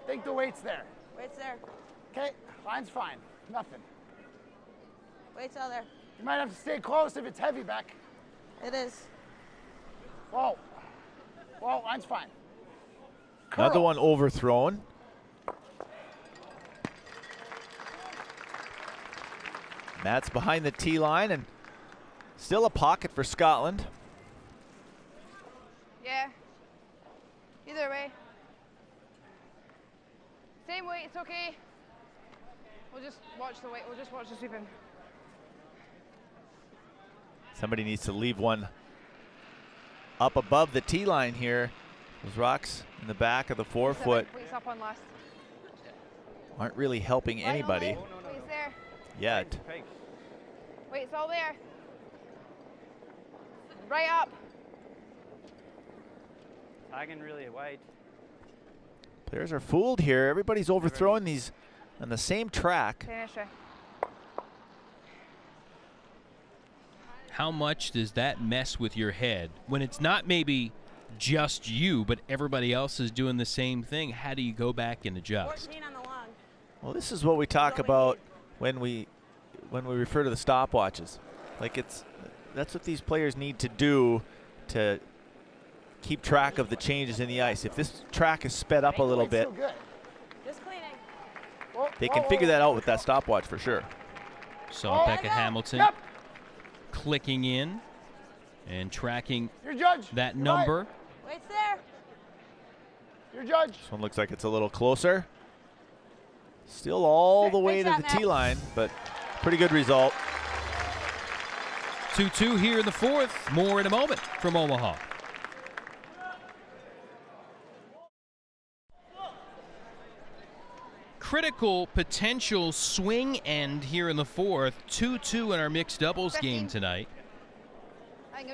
Think the weight's there. Weight's there. Okay, line's fine. Nothing. Weight's all there. You might have to stay close if it's heavy back. It is. Whoa. Whoa, line's fine. Another one overthrown. Matt's behind the tee line and still a pocket for Scotland. Yeah. Either way. Same weight, it's okay. We'll just watch the weight. We'll just watch the sweeping. Somebody needs to leave one up above the tee line here. Those rocks in the back of the forefoot Weight's up on last. aren't really helping anybody Weight's there. yet. Weight's all there. Right up. Tagging really wide. Players are fooled here. Everybody's overthrowing these on the same track. Finish it. How much does that mess with your head when it's not maybe just you, but everybody else is doing the same thing? How do you go back and adjust? 14 on the long. Well, this is what we talk about when we refer to the stopwatches. Like that's what these players need to do to keep track of the changes in the ice. If this track is sped up a little bit, Just cleaning. they can figure that out with that stopwatch for sure. So Becca Hamilton clicking in and tracking that number. Waits there. Your judge. This one looks like it's a little closer. Still all the way to the tee line, but pretty good result. 2-2 here in the fourth. More in a moment from Omaha. Critical potential swing end here in the fourth. 2-2 in our mixed doubles game tonight.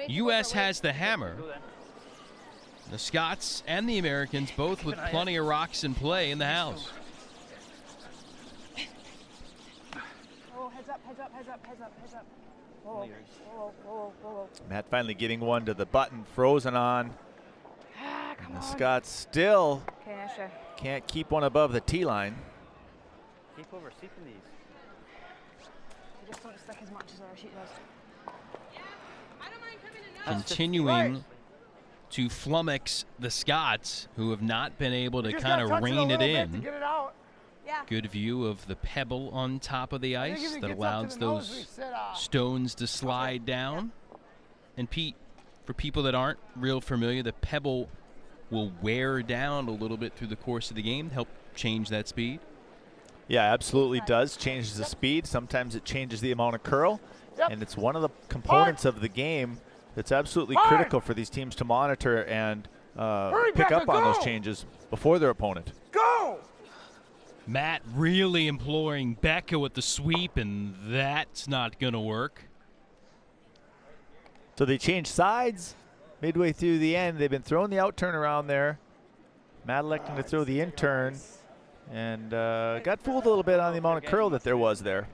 U.S. has the hammer. The Scots and the Americans both with plenty of rocks in play in the house. Oh, heads up, heads up, heads up, heads up, heads up. Whoa, whoa, whoa, whoa. Matt finally getting one to the button, frozen on. And the Scots still can't keep one above the tee line. Keep overseeking these. They just don't stick as much as our sheet does. Continuing to flummox the Scots, who have not been able to kind of rein it in. Good view of the pebble on top of the ice that allows those stones to slide down. And Pete, for people that aren't real familiar, the pebble will wear down a little bit through the course of the game to help change that speed. Yeah, absolutely does. Changes the speed. Sometimes it changes the amount of curl. And it's one of the components of the game that's absolutely critical for these teams to monitor and pick up on those changes before their opponent. Go! Matt really imploring Becca with the sweep, and that's not going to work. So they changed sides midway through the end. They've been throwing the out turn around there. Matt electing to throw the in turn, and got fooled a little bit on the amount of curl that there was there.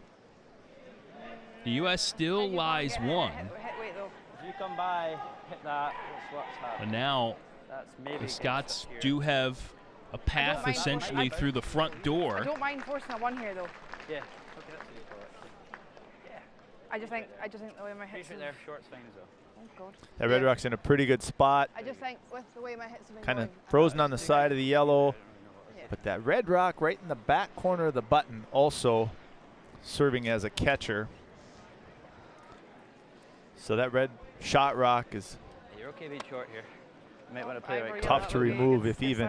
The U.S. still lies one. If you come by, hit that. What's happening? But now the Scots do have a path essentially through the front door. I don't mind forcing a one here though. Yeah. Okay, that's what you call it. Yeah. I just think the way my hits. There, short swing as well. Oh God. That Red Rock's in a pretty good spot. I just think with the way my hits have been Kind of going, frozen on the side of the yellow. But that Red Rock right in the back corner of the button also serving as a catcher. So that red shot rock is You're okay being short here. You might want to play right. tough to remove if even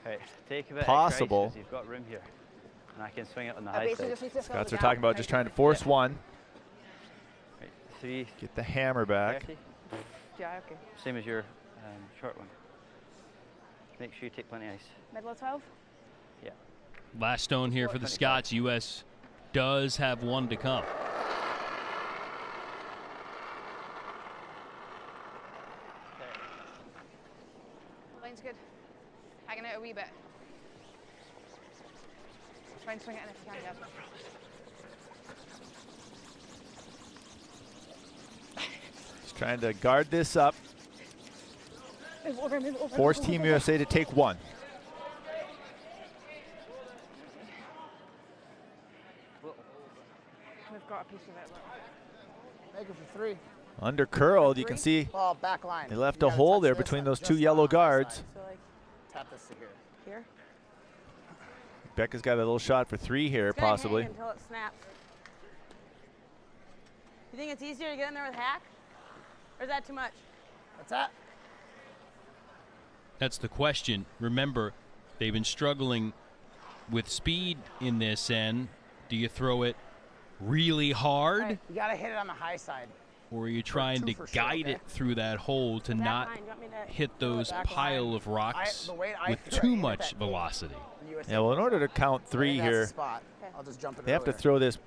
Right, take a bit possible. You've got room here, and I can swing it on the high side. Scots are talking about just trying to force one. Right, 3. Get the hammer back. 30. Yeah, okay. Same as your short one. Make sure you take plenty of ice. Middle of 12. Yeah. Last stone here for the Scots. U.S. does have one to come. Line's good. Hanging out a wee bit. Try and swing it in if you can, Jasmine. Just trying to guard this up. Move over, move over. Force Team USA to take one. We've got a piece of it. Make it for 3. Under curled, you can see Well, back line. they left a hole there between those two yellow guards. So like, tap this to here. Here? Becca's got a little shot for 3 here, possibly. Until it snaps. You think it's easier to get in there with hack? Or is that too much? What's that? That's the question. Remember, they've been struggling with speed in this end. Do you throw it really hard? Right. You got to hit it on the high side. Or are you trying to guide it through that hole to not hit those pile of rocks with too much velocity? Yeah, well, in order to count 3 here, I'll just jump it they have to earlier. throw this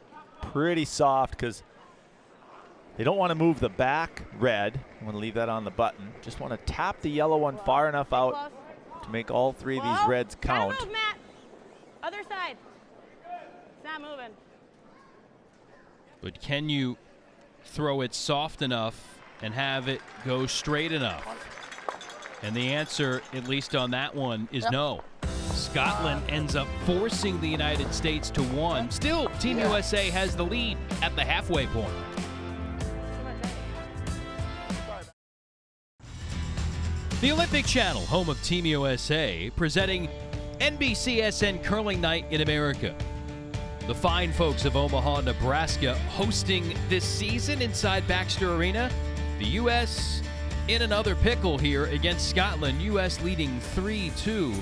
pretty soft because they don't want to move the back red. I want to leave that on the button. Just want to tap the yellow one far enough out to make all 3 of these reds count. Move, Matt. Other side. It's not moving. But can you throw it soft enough and have it go straight enough? And the answer, at least on that one, is no. Scotland ends up forcing the United States to 1. Still, Team USA has the lead at the halfway point. The Olympic Channel, home of Team USA, presenting NBCSN Curling Night in America. The fine folks of Omaha, Nebraska, hosting this season inside Baxter Arena. The U.S. in another pickle here against Scotland. U.S. leading 3-2,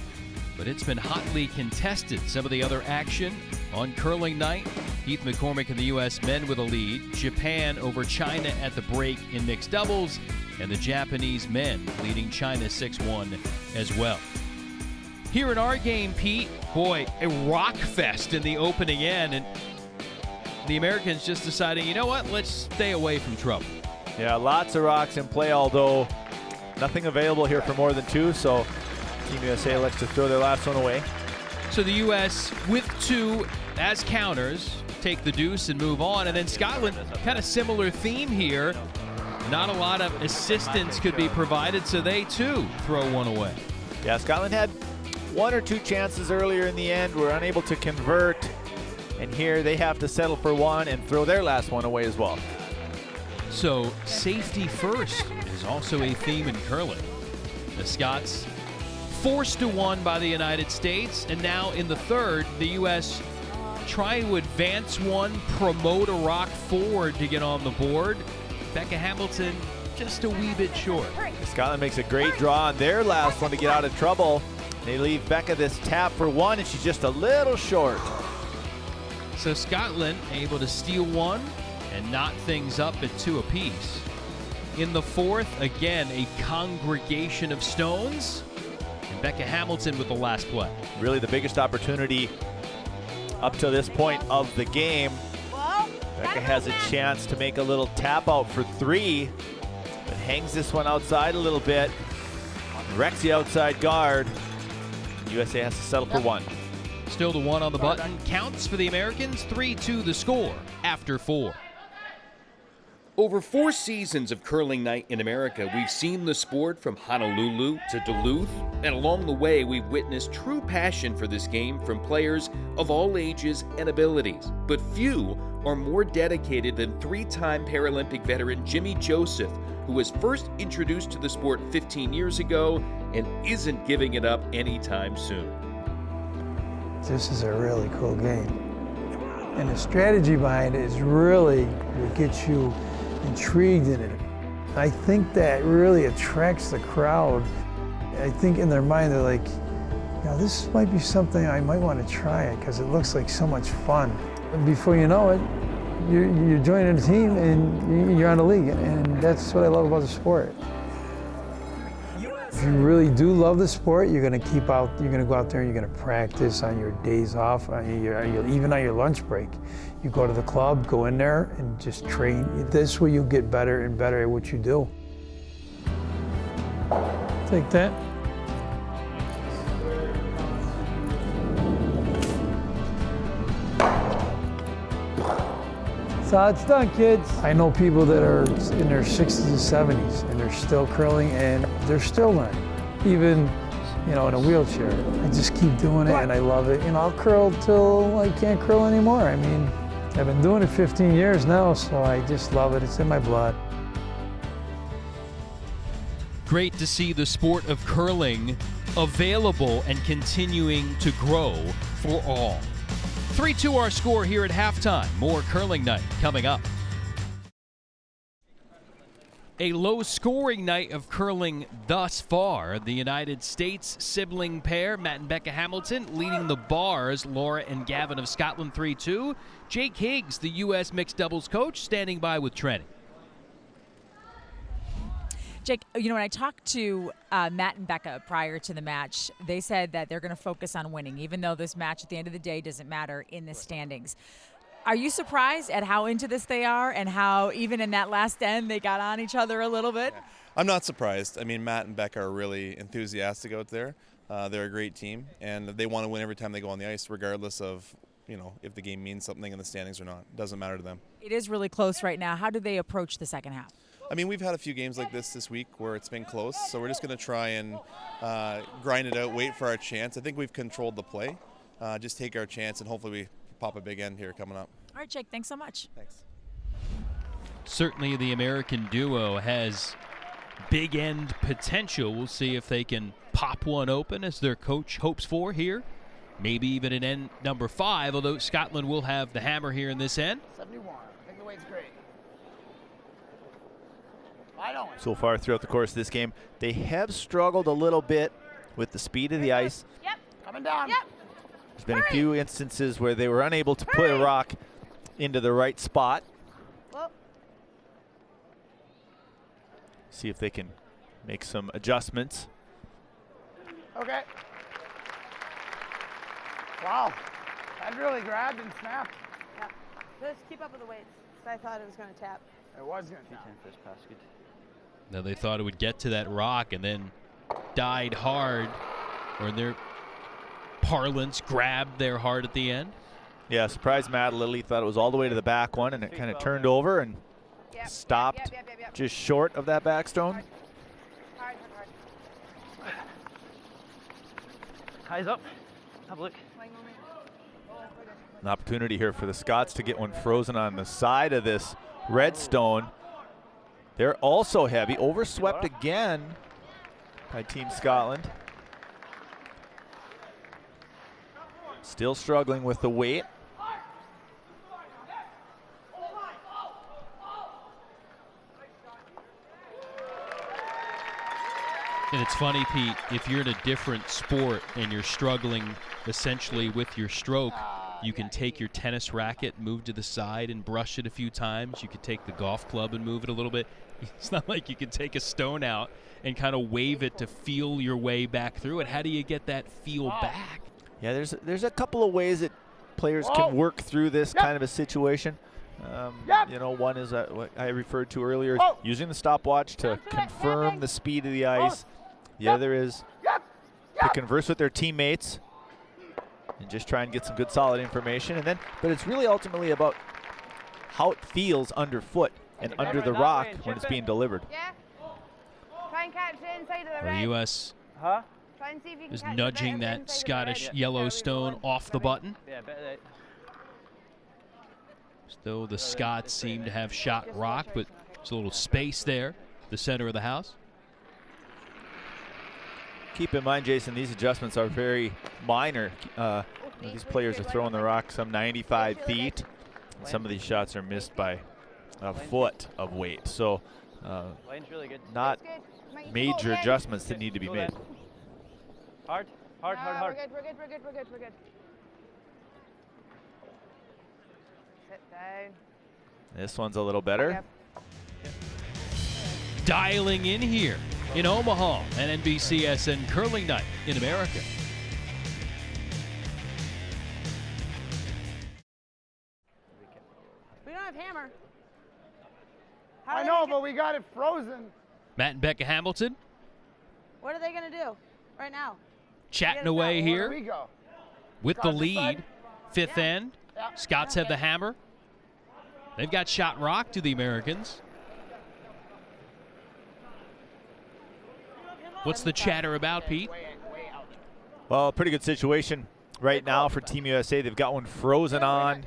but it's been hotly contested. Some of the other action on Curling Night. Heath McCormick and the U.S. men with a lead. Japan over China at the break in mixed doubles. And the Japanese men leading China 6-1 as well. Here in our game, Pete, boy, a rock fest in the opening end. And the Americans just deciding, you know what, let's stay away from trouble. Yeah, lots of rocks in play, although nothing available here for more than 2. So Team USA elects to throw their last one away. So the U.S. with 2 as counters take the deuce and move on. And then Scotland, kind of similar theme here. Not a lot of assistance could be provided, so they too throw one away. Yeah, Scotland had 1 or 2 chances earlier in the end, were unable to convert, and here they have to settle for 1 and throw their last one away as well. So safety first is also a theme in curling. The Scots forced to 1 by the United States, and now in the third, the U.S. try to advance 1, promote a rock forward to get on the board. Becca Hamilton just a wee bit short. Scotland makes a great draw on their last one to get out of trouble. They leave Becca this tap for 1, and she's just a little short. So Scotland able to steal 1 and knot things up at 2 apiece. In the fourth, again, a congregation of stones. And Becca Hamilton with the last play. Really the biggest opportunity up to this point of the game. Becca has a chance to make a little tap out for 3, but hangs this one outside a little bit. Wrecks the outside guard. USA has to settle for 1. Still the 1 on the button. Counts for the Americans. 3-2 the score after 4. Over 4 seasons of Curling Night in America, we've seen the sport from Honolulu to Duluth, and along the way, we've witnessed true passion for this game from players of all ages and abilities. But few are more dedicated than 3-time Paralympic veteran Jimmy Joseph, who was first introduced to the sport 15 years ago and isn't giving it up anytime soon. This is a really cool game. And the strategy behind it is really what gets you intrigued in it. I think that really attracts the crowd. I think in their mind they're like, you know, this might be something I might want to try it because it looks like so much fun. And before you know it, you're joining a team and you're on a league, and that's what I love about the sport. If you really do love the sport, you're going to go out there and you're going to practice on your days off, even on your lunch break. You go to the club, go in there and just train. This way you'll get better and better at what you do. Take that. That's how it's done, kids. I know people that are in their 60s and 70s and they're still curling and they're still learning, even, you know, in a wheelchair. I just keep doing it and I love it. And I'll curl till I can't curl anymore. I mean, I've been doing it 15 years now, so I just love it. It's in my blood. Great to see the sport of curling available and continuing to grow for all. 3-2 our score here at halftime. More Curling Night coming up. A low-scoring night of curling thus far. The United States sibling pair, Matt and Becca Hamilton, leading the bars, Laura and Gavin of Scotland 3-2. Jake Higgs, the U.S. mixed doubles coach, standing by with Trenny. Jake, you know, when I talked to Matt and Becca prior to the match, they said that they're going to focus on winning, even though this match at the end of the day doesn't matter in the standings. Are you surprised at how into this they are and how even in that last end they got on each other a little bit? I'm not surprised. I mean, Matt and Becca are really enthusiastic out there. They're a great team, and they want to win every time they go on the ice, regardless of, you know, if the game means something in the standings or not. It doesn't matter to them. It is really close right now. How do they approach the second half? I mean, we've had a few games like this week where it's been close, so we're just going to try and grind it out, wait for our chance. I think we've controlled the play. Just take our chance, and hopefully we pop a big end here coming up. All right, Jake, thanks so much. Thanks. Certainly the American duo has big end potential. We'll see if they can pop one open as their coach hopes for here. Maybe even an end number 5, although Scotland will have the hammer here in this end. 71. I think the weight's great. So far throughout the course of this game, they have struggled a little bit with the speed of the ice. Yep. Coming down. Yep. There's been a few instances where they were unable to put a rock into the right spot. Whoa. See if they can make some adjustments. Okay. Wow. That really grabbed and snapped. Yeah. Just keep up with the weights. I thought it was going to tap. It was going to tap. First pass, good. Now they thought it would get to that rock and then died hard, or in their parlance, grabbed their hard at the end. Yeah, surprised Matt a little. He thought it was all the way to the back one, and it kind of turned over and stopped just short of that backstone. Eyes up. Have a look. An opportunity here for the Scots to get one frozen on the side of this red stone. They're also heavy, overswept again by Team Scotland. Still struggling with the weight. And it's funny, Pete, if you're in a different sport and you're struggling essentially with your stroke, you can take your tennis racket, move to the side and brush it a few times. You could take the golf club and move it a little bit. It's not like you can take a stone out and kind of wave it to feel your way back through it. How do you get that feel back? Yeah, there's a couple of ways that players can work through this kind of a situation. You know, one is what I referred to earlier, using the stopwatch to confirm the speed of the ice. The other is to converse with their teammates and just try and get some good solid information. And then, but it's really ultimately about how it feels underfoot and under the rock when it's being delivered. Yeah. Try and catch the inside of the The red. U.S. Try and see if you can is catch nudging the that inside of the Scottish red. yellow stone off the button. Yeah, better. Still, the Scots seem to have shot rock, but there's a little space there, the center of the house. Keep in mind, Jason, these adjustments are very minor. These players are throwing the rock some 95 feet. And some of these shots are missed by a foot of weight. So not major adjustments that need to be made. Hard, hard, hard, hard. We're good. Sit down. This one's a little better. Dialing in here in Omaha, an NBCSN curling night in America. We don't have hammer. I know, but we got it frozen. Matt and Becca Hamilton What are they going to do right now? chatting away here Where do we go? with the Scots lead. side? Fifth end. Yeah. Scots have the hammer. They've got shot rock to the Americans. What's the chatter about, Pete? Well, pretty good situation right now for Team USA. They've got one frozen on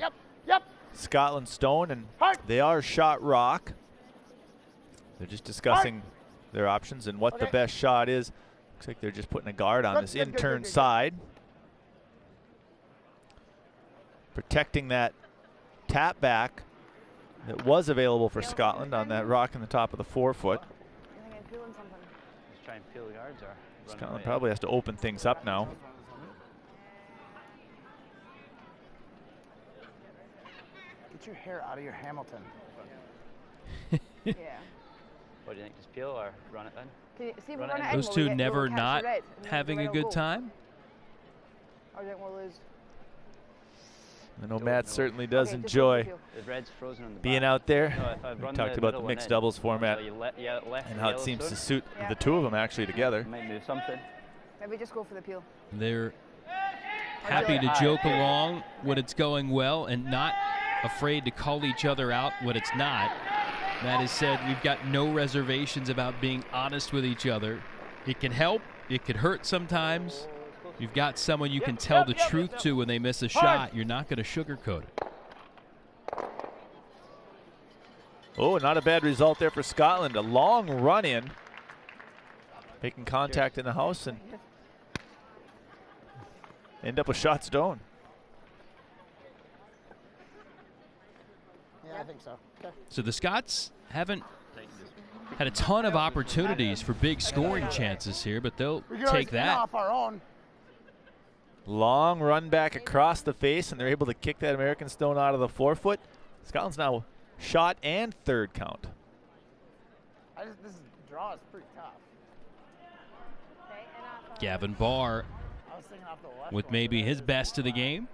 Scotland stone, and they are shot rock. They're just discussing their options and what the best shot is. Looks like they're just putting a guard on this in-turn side. Protecting that tap back that was available for Scotland on that rock in the top of the forefoot. Just try and peel the guards or run Scotland away. probably has to open things up now. Get your hair out of your Hamilton. Yeah. What do you think? Just peel or run it then? Can you see if we Run run it it in. in? Those will two we get- never will we catch not the red and then having the a red will good go? time. Or do you think we'll lose? I know Matt certainly does Okay, just enjoy go The red's frozen on the being back. out there. No, if I We run talked the about middle the one mixed in, doubles format so you left and the how it yellow seems stone. to suit Yeah. the two of them actually together. Might move something. Maybe just go for the peel. They're happy to joke along when it's going well and not afraid to call each other out when it's not. Matt has said we've got no reservations about being honest with each other. It can help, it can hurt sometimes. You've got someone you can tell the truth to when they miss a shot. You're not going to sugarcoat it. Oh, not a bad result there for Scotland. A long run in making contact in the house and end up with shot stone. Yeah, I think so. Okay. So the Scots haven't had a ton of opportunities for big scoring chances here, but they'll take that. Off our own. Long run back across the face, and they're able to kick that American stone out of the forefoot. Scotland's now shot and third count. This draw is pretty tough. Gavin Barr I was thinking off the left with one, maybe but his best of the game.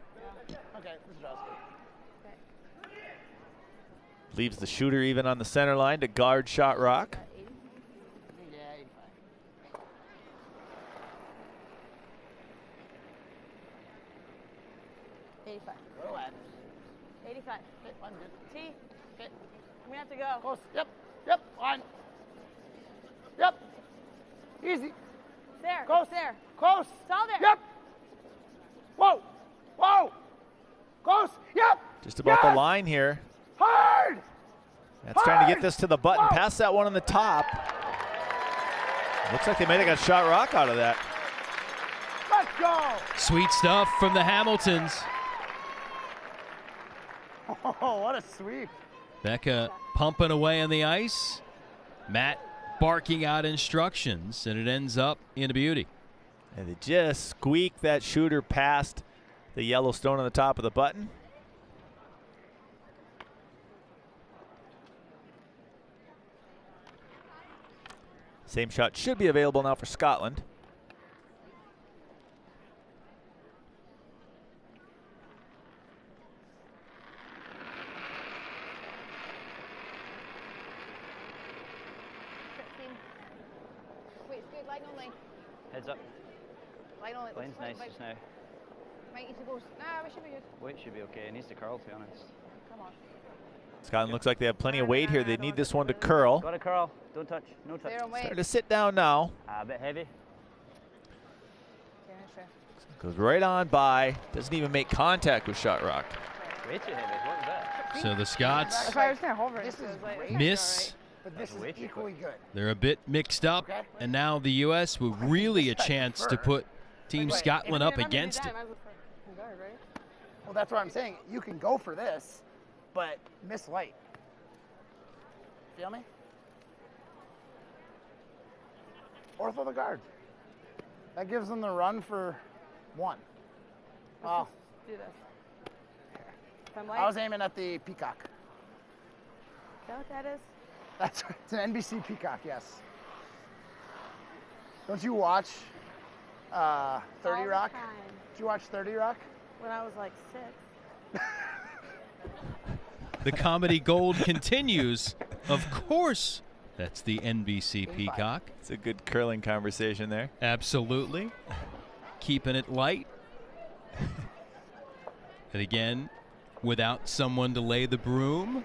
Okay, this draw's good. Leaves the shooter even on the center line to guard shot rock. Yeah, 85. Go ahead. 85. Okay, I'm good. T. Okay. I'm gonna have to go. Close. Yep. Yep. Line. Yep. Easy. It's there. Close. It's there. Close. It's all there. Yep. Whoa. Whoa. Close. Yep. Just about the line here. Hard. That's trying to get this to the button. Pass that one on the top. Looks like they might have got shot rock out of that. Let's go. Sweet stuff from the Hamiltons. Oh, what a sweep. Becca pumping away on the ice. Matt barking out instructions, and it ends up in a beauty. And they just squeak that shooter past the yellow stone on the top of the button. Same shot should be available now for Scotland. Wait, it's good. Line only. Heads up. Line only. Line's nice just now. Might need to go. Nah, we should be good. Weight should be okay. It needs to curl, to be honest. Come on. Scotland looks like they have plenty of weight here. They need this one to curl. Got to curl. Don't touch. No touch. Starting to sit down now. A bit heavy. Goes right on by. Doesn't even make contact with shot rock. Way too heavy. What was that? So the Scots That's why I was kind of hovering. This is great. miss. But this is equally good. They're a bit mixed up, and now the U.S. with really a chance to put Team Scotland up against it. Well, that's what I'm saying. You can go for this, but miss light. Feel me? Or throw the guard. That gives them the run for one. Oh, Do this. I was aiming at the peacock. Is that what that is? That's it's an NBC peacock, yes. Don't you watch 30 All the Rock? time. Did you watch 30 Rock? When I was like 6. The comedy gold continues. Of course, that's the NBC Peacock. It's a good curling conversation there. Absolutely. Keeping it light. And again, without someone to lay the broom.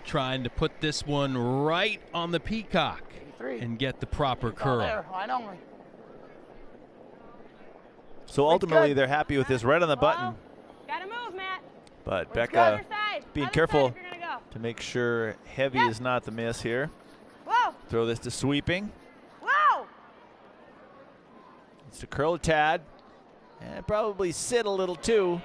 Trying to put this one right on the peacock and get the proper curl. There, line only. So ultimately, they're happy with this right on the button. Gotta move, Matt. But Let's go. Becca Other side. being Other careful side if you're gonna go. to make sure heavy is not the miss here. Whoa. Throw this to sweeping. Whoa. It's to curl a tad. And probably sit a little too.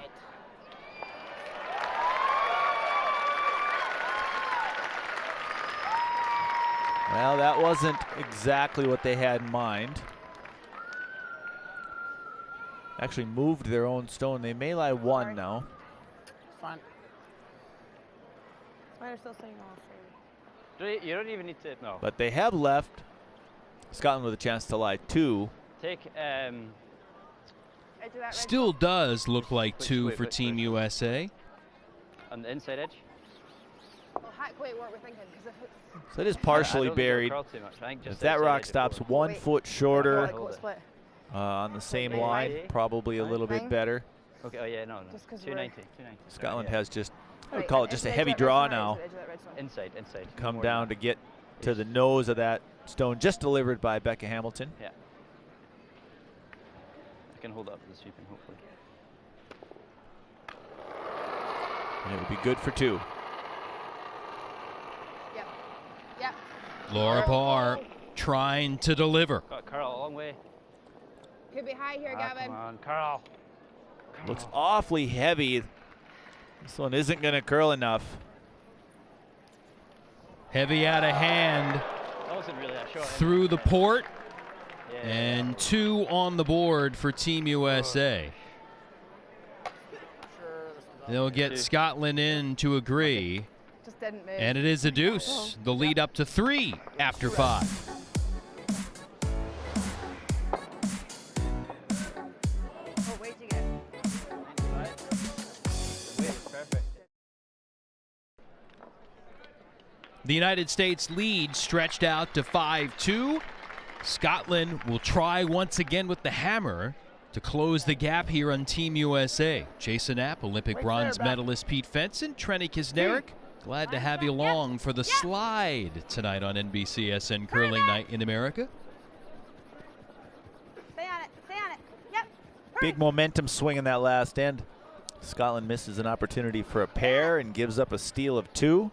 Well, that wasn't exactly what they had in mind. Actually moved their own stone. They may lie one now. Fine. Why are still sitting off? You don't even need to. No. But they have left Scotland with a chance to lie two. Take. Still does look like two for Team USA. On the inside edge. Well, wait, what we're thinking. So it is partially buried. If that rock stops 1 foot shorter on the same line, probably a little bit better. Okay, oh yeah, no. 290. Scotland has just, I would call it just a heavy draw now. Inside. Come down to get to the nose of that stone just delivered by Becca Hamilton. Yeah. I can hold up to the sweeping, hopefully. And it would be good for two. Yep. Laura Barr trying to deliver. Got Carl a long way. Could be high here, Gavin. Come on, Carl. Looks awfully heavy. This one isn't going to curl enough. Heavy out of hand. That wasn't really that short. Through the port. Yeah. And 2 on the board for Team USA. They'll get Scotland in to agree. Just didn't move. And it is a deuce. The lead up to 3 after 5. Oh, where'd you go? Perfect. The United States lead stretched out to 5-2. Scotland will try once again with the hammer to close the gap here on Team USA. Jason Knapp, Olympic bronze medalist Pete Fenson, Trenny Kisnerick. Glad to have you along for the slide tonight on NBCSN Curling Night in America. Stay on it. Stay on it. Yep. Big momentum swing in that last end. Scotland misses an opportunity for a pair and gives up a steal of 2.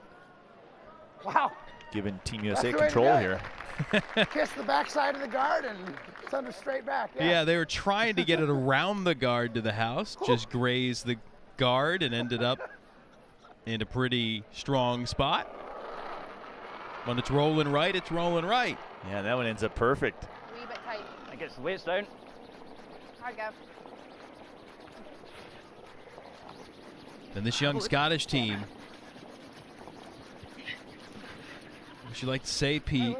Wow. Giving Team USA the way to control do it. here. Kiss the backside of the guard and it's under straight back. Yeah, they were trying to get it around the guard to the house, just grazed the guard and ended up in a pretty strong spot. When it's rolling right, it's rolling right. Yeah, that one ends up perfect. A wee bit tight. I guess the weight's down. Hard go. And this young Scottish team, as you like to say, Pete,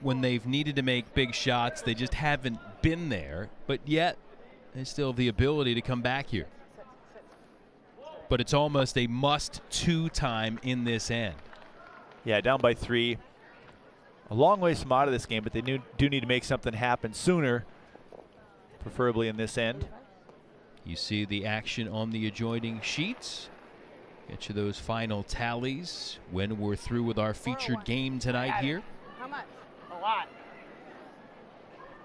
when they've needed to make big shots, they just haven't been there, but yet they still have the ability to come back here. But it's almost a must-2 time in this end. Yeah, down by 3. A long ways from out of this game, but they do need to make something happen sooner, preferably in this end. You see the action on the adjoining sheets. Get you those final tallies when we're through with our featured game tonight here. How much? A lot.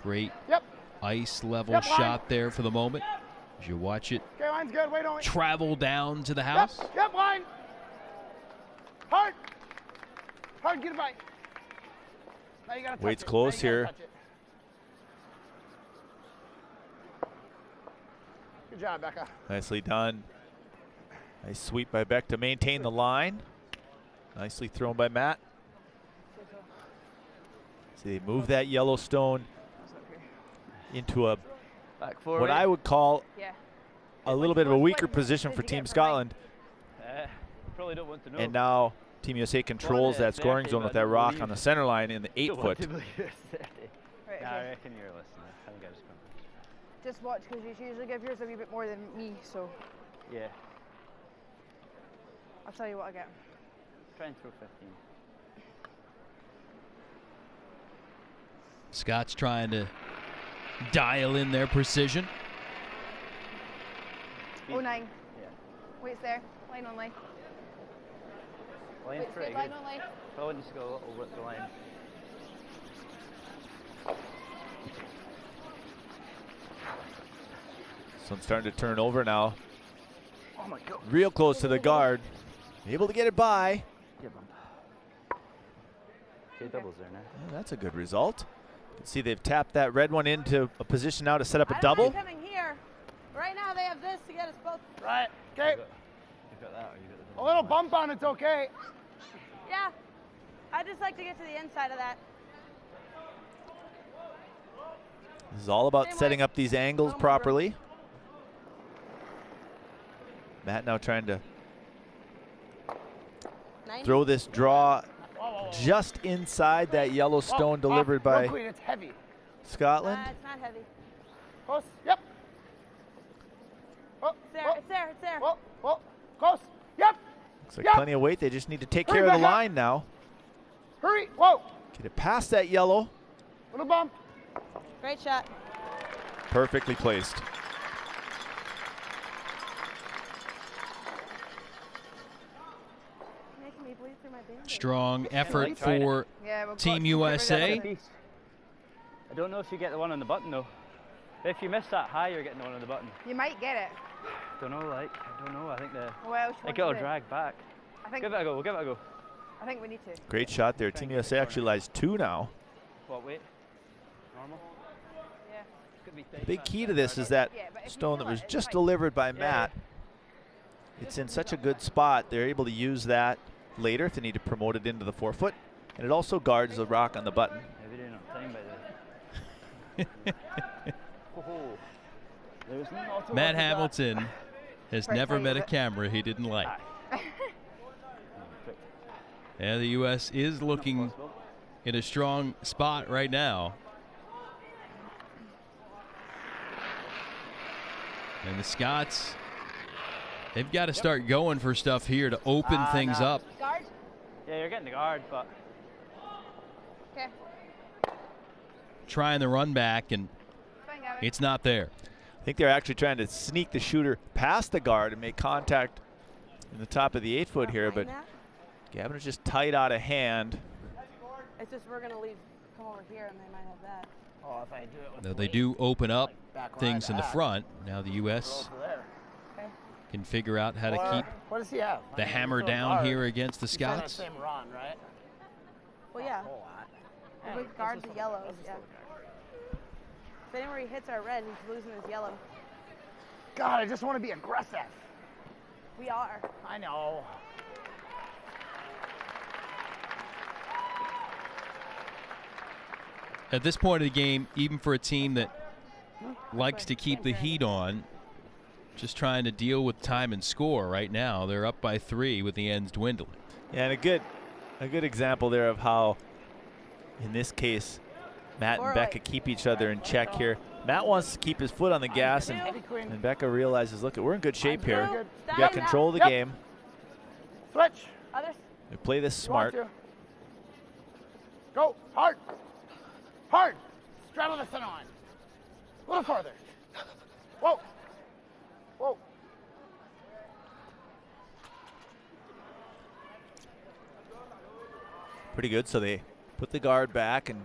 Great Yep. ice level Yep, line. shot there for the moment. As you watch it Okay, line's good. Wait on it. travel down to the house. Yep, line. Hard. Hard, get it by. Now you gotta touch Waits it. close Now you here. gotta touch it. Good job, Becca. Nicely done. Nice sweep by Beck to maintain the line. Nicely thrown by Matt. See, they move that Yellowstone into a Back forward. what I would call Yeah. a little bit of a weaker position for Team Scotland. Probably don't want to know. And now Team USA controls that scoring zone with that rock on the center line in the 8-foot. Right, Nah, I okay. reckon you're listening. I haven't got his confidence. Just watch because you usually give yours a wee bit more than me, so Yeah. I'll tell you what I get. Try and throw 15. Scott's trying to dial in their precision. 09. Yeah. Wait's there. Line only. Line's Wait's pretty good. Line good. only. Probably needs to go a little with the line. This one's starting to turn over now. Oh my God. Real close to the guard. Able to get it by. Give him. Okay, doubles there now. Yeah, that's a good result. You can see they've tapped that red one into a position now to set up a I don't double. mind coming here. Right now they have this to get us both. Right. Okay. You got that or you got the A little bump on it's okay. Yeah. I just like to get to the inside of that. This is all about Same setting way. up these angles properly. Matt now trying to 90. throw this draw just inside that yellow stone delivered by Real clean, it's heavy. Scotland. It's not heavy. Close. Yep. Oh, It's there. It's there. It's there. Oh, oh, close. Yep. Looks like Yep. plenty of weight. They just need to take Hurry, care of the Becca. line now. Hurry. Whoa. Get it past that yellow. Little bump. Great shot. Perfectly placed. Making me bleed through my band. Strong effort for Yeah, we'll Team got- USA. piece. I don't know if you get the one on the button though. If you miss that high, you're getting the one on the button. You might get it. Don't know, like, I don't know. I think the Well, I think it'll drag back. I think Give it a go. We'll give it a go. I think we need to. Great shot there. Team USA actually lies 2 now. What weight? Normal? Yeah. The big key to this is that stone that was just delivered by Matt. It's in such a good spot, they're able to use that later if they need to promote it into the forefoot. And it also guards the rock on the button. Matt Hamilton has never met a camera he didn't like. And the U.S. is looking in a strong spot right now. And the Scots, they've got to start going for stuff here to open things up. Guard? Yeah, you're getting the guard, but. Okay. Trying the run back, and it's not there. I think they're actually trying to sneak the shooter past the guard and make contact in the top of the 8-foot here, but Gavin is just tight out of hand. It's just we're going to come over here and they might have that. Oh, if I do it with Now they do open up things in the front. Now the U.S. can figure out how to keep what does he have? the hammer down here against the Scots. Same run, right? Well, yeah. We guard the yellows, yeah. If anywhere he hits our red, he's losing his yellow. God, I just want to be aggressive. We are. I know. At this point of the game, even for a team that likes to keep the heat on, just trying to deal with time and score right now, they're up by 3 with the ends dwindling. Yeah, and a good example there of how, in this case, Matt and Becca keep each other in check here. Matt wants to keep his foot on the gas, and Becca realizes, look, we're in good shape here. We got control of the game. Switch. Others. We play this smart. Go hard. Hard. Straddle the center line. A little farther. Whoa. Whoa. Pretty good. So they put the guard back and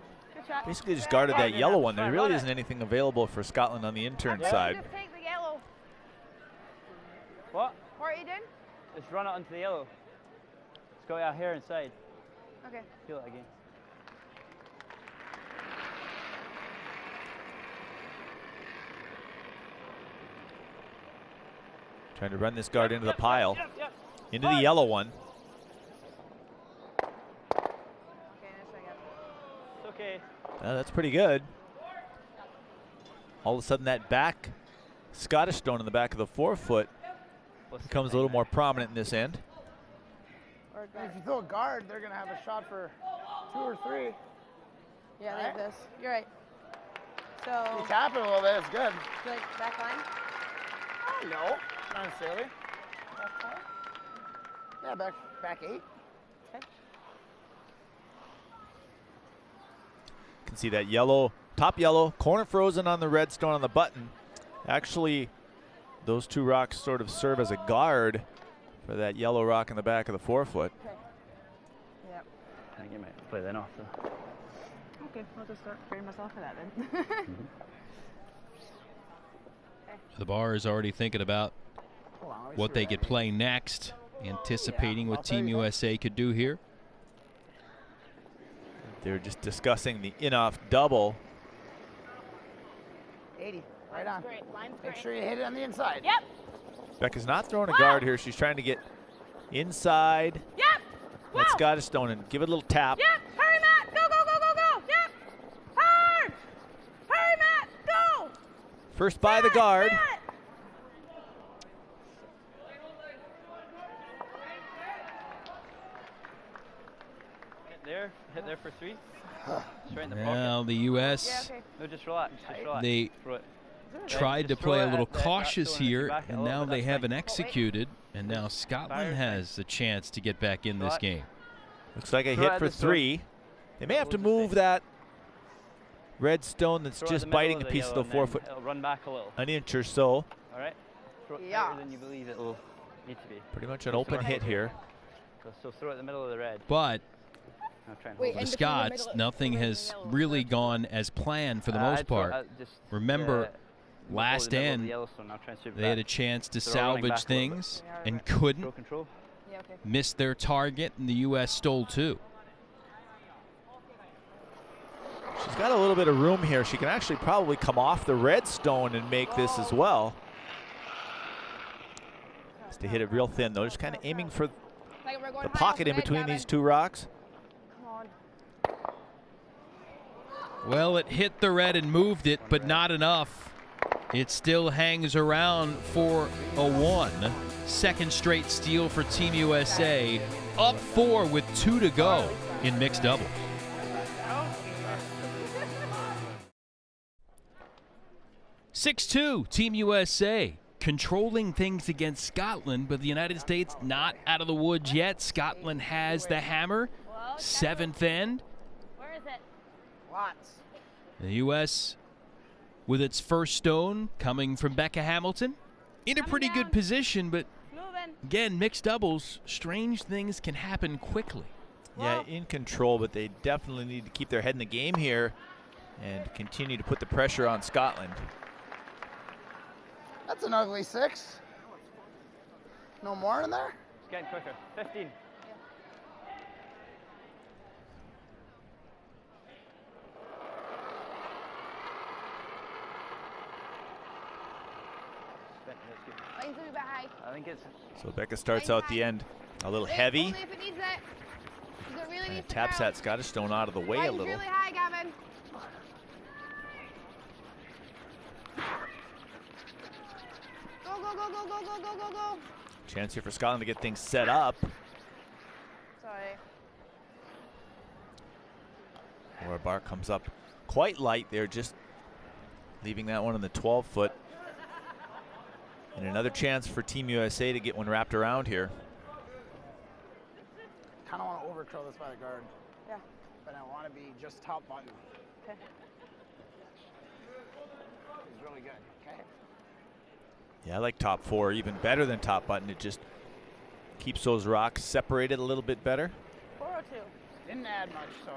basically just guarded that yellow one. There really isn't anything available for Scotland on the intern side. Just take the yellow. What? What are you doing? Just run it onto the yellow. Let's go out here inside. Okay. Feel it again. Trying to run this guard into the pile. Into the yellow one. It's okay. That's pretty good. All of a sudden that back Scottish stone in the back of the forefoot becomes a little more prominent in this end. If you throw a guard, they're going to have a shot for 2 or 3. Yeah, they have this. You're right. So. You tap it a little bit, it's good. Like back line? Oh, no, not necessarily. Back 4? Yeah, back 8. Okay. Can see that yellow, top yellow, corner frozen on the red stone on the button. Actually, those 2 rocks sort of serve as a guard for that yellow rock in the back of the forefoot. Okay. Yep. I think you might play that off though. Okay, I'll just start preparing myself for that then. The bar is already thinking about what they could play next, anticipating what Team USA could do here. They're just discussing the in-off double. 80, right on. Great. Line's Make great. sure you hit it on the inside. Yep. Becca's not throwing a guard here. She's trying to get inside Yep. that Scottish stone and give it a little tap. Yep. Hurry, Matt. Go, go, go, go, go. Yep. Hard. Hurry, Matt. Go. First by the guard. Hit there for 3. Straight in the Now pocket. the U.S. Yeah, okay. No, just relax. Just relax. They tried to play a little cautious here, and now they haven't executed, and now Scotland has the chance to get back in this game. Looks like a hit for 3. They may have to move that red stone that's just biting a piece of the forefoot. It'll run back a little. An inch or so. All right. Throw it tighter than you believe it'll need to be. Pretty much an open hit here. So throw it in the middle of the red. But Wait, the Scots, nothing has really gone as planned for the most part. Remember, last end, they had a chance to salvage things and couldn't. Missed their target, and the U.S. stole 2. got a little bit of room here. She can actually probably come off the red stone and make this as well. Just to hit it real thin though, just kind of aiming for the pocket in between these two rocks. Well, it hit the red and moved it, but not enough. It still hangs around for a 1. Second straight steal for Team USA. Up 4 with 2 to go in mixed doubles. (6-2) Team USA controlling things against Scotland, but the United States not out of the woods yet. Scotland has the hammer, 7th end. Where is it? Lots. The U.S. with its first stone coming from Becca Hamilton. In a pretty good position, but again, mixed doubles, strange things can happen quickly. Yeah, in control, but they definitely need to keep their head in the game here and continue to put the pressure on Scotland. That's an ugly 6. No more in there? It's getting quicker. 15. I think it's. So Becca starts out the end a little heavy. Only if it needs it. Because it really And needs to taps curl. that Scottish stone out of the way a Line's little. really high, Gavin. Go, go, go, go, go, go, go, go, go. Chance here for Scotland to get things set up. Sorry. Or bar comes up quite light there, just leaving that one on the 12-foot. And another chance for Team USA to get one wrapped around here. Kind of want to overcurl this by the guard. Yeah. But I want to be just top button. Okay. He's really good. Okay. Yeah, I like top 4 even better than top button. It just keeps those rocks separated a little bit better. 402. Didn't add much, so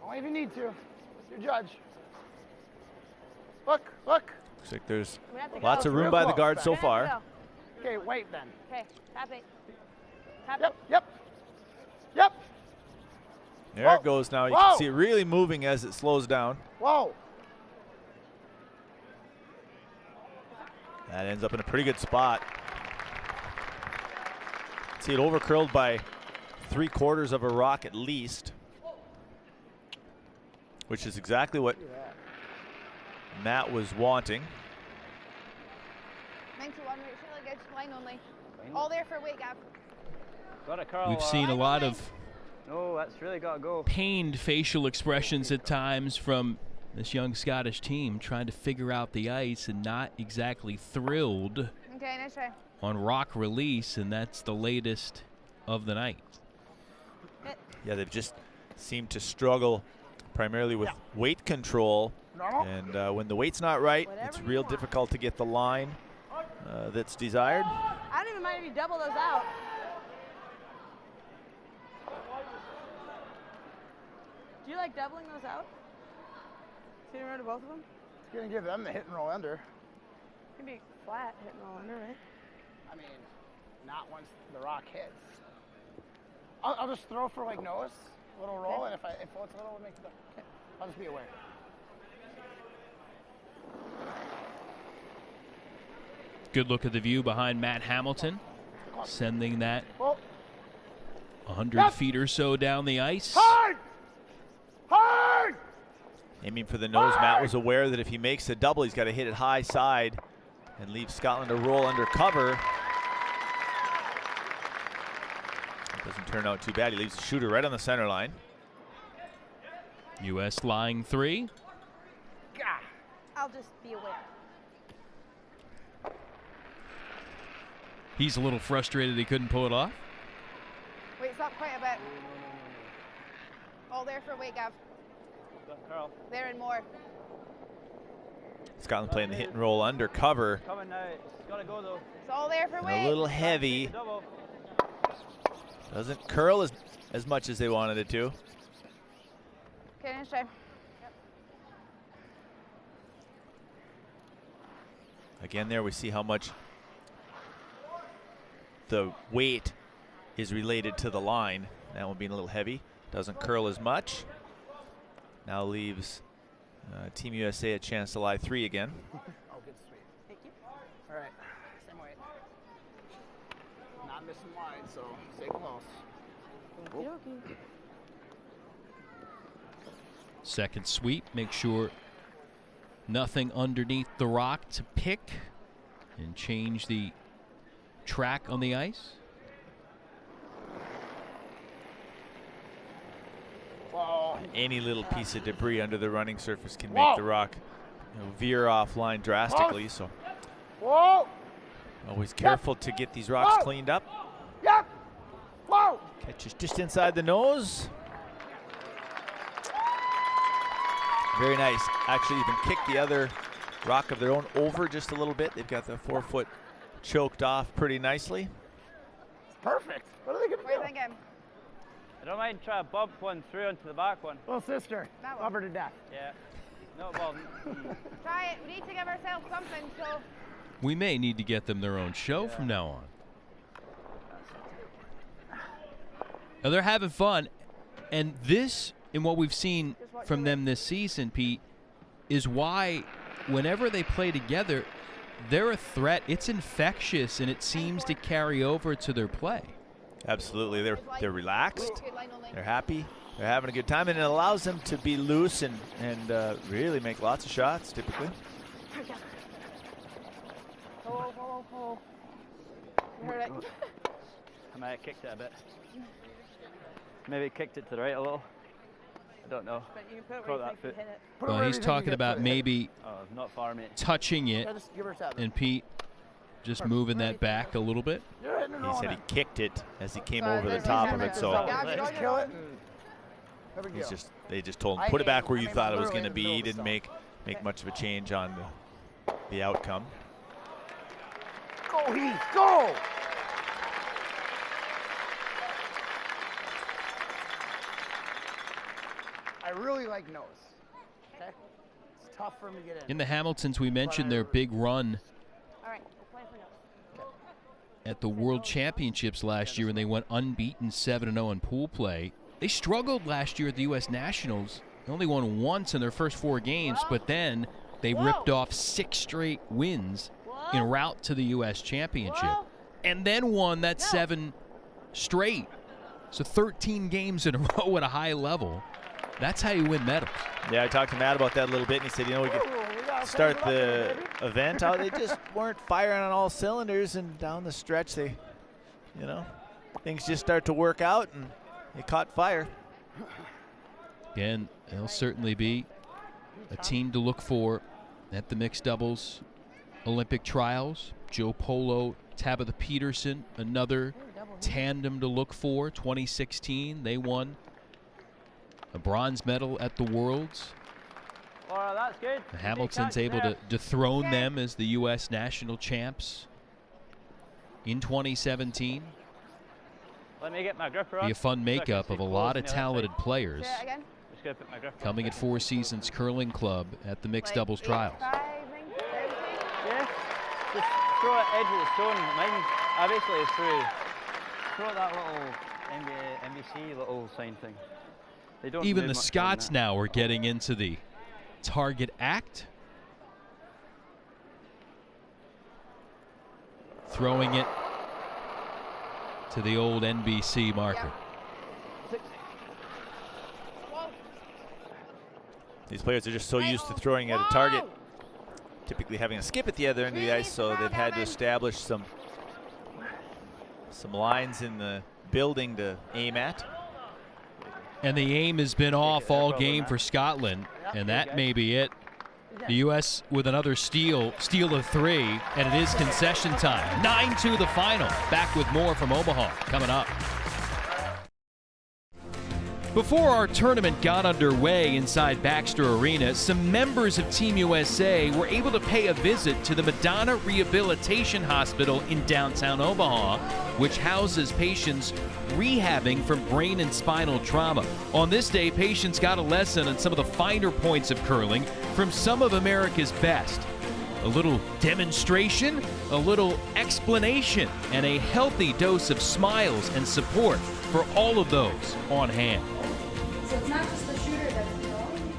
only if you need to. It's your judge. Look, look. Looks like there's We have to go. lots of room Real by the close, guard Ben. so We have to far. go. Okay, wait then. Okay, tap it. Tap Yep, it. yep, yep. There Whoa. it goes now. You Whoa. can see it really moving as it slows down. Whoa. That ends up in a pretty good spot. See it overcurled by 3/4 of a rock at least, which is exactly what Matt was wanting. 91, it's really good. Line only. All there for weight, Gav. Got a curl. We've seen a lot of No, that's really got to go. pained facial expressions at times from this young Scottish team, trying to figure out the ice and not exactly thrilled Okay, nice try. on rock release, and that's the latest of the night. Yeah, they've just seemed to struggle primarily with weight control. And when the weight's not right, it's real difficult to get the line that's desired. I don't even mind if you double those out. Do you like doubling those out? So you run to both of them? It's gonna give them the hit and roll under. It can be flat, hit and roll under, right? I mean, not once the rock hits. I'll just throw for like nose, little roll, and if it floats a little, we'll make it up. Okay. I'll just be aware. Good look at the view behind Matt Hamilton, sending that 100 feet or so down the ice. Hard! Hard! Aiming for the nose. Matt was aware that if he makes a double, he's got to hit it high side and leave Scotland to roll under cover. It doesn't turn out too bad. He leaves the shooter right on the center line. U.S. flying 3. I'll just be aware. He's a little frustrated he couldn't pull it off. Wait, stop quite a bit. All there for weight, Gav. Curl. There and more. Scotland playing the hit and roll under cover. Coming now. It's got to go though. It's all there for And weight. a little heavy. Double. Doesn't curl as much as they wanted it to. Okay, nice try. Again, there we see how much the weight is related to the line. That one being a little heavy. Doesn't curl as much. Now leaves Team USA a chance to lie 3 again. Oh, good sweep. Thank you. All right, same weight. Not missing wide, so stay close. Okey-dokey. Second sweep, make sure nothing underneath the rock to pick and change the track on the ice. Whoa. Any little piece of debris under the running surface can make the rock veer offline drastically. So Whoa. always careful to get these rocks cleaned up. Yep. Whoa. Catches just inside the nose. Very nice. Actually even kicked the other rock of their own over just a little bit. They've got the 4-foot choked off pretty nicely. Perfect. What are they going to do? I don't mind trying to bump one through into the back one. Little sister. Love her to death. Yeah. No problem. Try it. We need to give ourselves something, so. We may need to get them their own show from now on. Now they're having fun, and this, and what we've seen from them this season, Pete, is why whenever they play together, they're a threat. It's infectious, and it seems to carry over to their play. Absolutely. They're relaxed. They're happy. They're having a good time, and it allows them to be loose and really make lots of shots typically. You heard it. I might have kicked it a bit. Maybe kicked it to the right a little. I don't know. But you can put it where you think you hit it. Well, he's talking about maybe not far, mate. touching it, and Pete just moving that back a little bit. He said he kicked it as he came over the top of it, so they just told him, put it back where you thought it was going to be. He didn't make much of a change on the outcome. Go, Heath, go! I really like nose. Okay? It's tough for him to get in. In the Hamiltons, we mentioned their big run at the World Championships last year, and they went unbeaten 7-0 in pool play. They struggled last year at the U.S. Nationals. They only won once in their first 4 games, but then they ripped off 6 straight wins en route to the U.S. Championship, and then won that 7 straight. So 13 games in a row at a high level. That's how you win medals. Yeah, I talked to Matt about that a little bit, and he said, we could start the event out. They just weren't firing on all cylinders, and down the stretch, things just start to work out, and they caught fire. Again, they'll certainly be a team to look for at the mixed doubles Olympic trials. Joe Polo, Tabitha Peterson, another tandem to look for. 2016, they won a bronze medal at the Worlds. Oh, that's good. The Hamilton's able to dethrone them as the U.S. national champs in 2017. Let me get my gripper on. Be a fun makeup of a lot of talented players coming at Four Seasons Curling Club at the mixed doubles trials. Yeah, just throw it edge of the stone. Mine, I basically throw that little NBC little sign thing. They don't Even move the much Scots on that. now are getting into the target act. Throwing it to the old NBC marker. These players are just so used to throwing at a target, typically having a skip at the other end of the ice, so they've had to establish some lines in the building to aim at. And the aim has been off all game for Scotland, and that may be it. The U.S. with another steal of 3, and it is concession time. 9-2 the final. Back with more from Omaha coming up. Before our tournament got underway inside Baxter Arena, some members of Team USA were able to pay a visit to the Madonna Rehabilitation Hospital in downtown Omaha, which houses patients rehabbing from brain and spinal trauma. On this day, patients got a lesson on some of the finer points of curling from some of America's best. A little demonstration, a little explanation, and a healthy dose of smiles and support for all of those on hand. So it's not just the shooter that's throwing,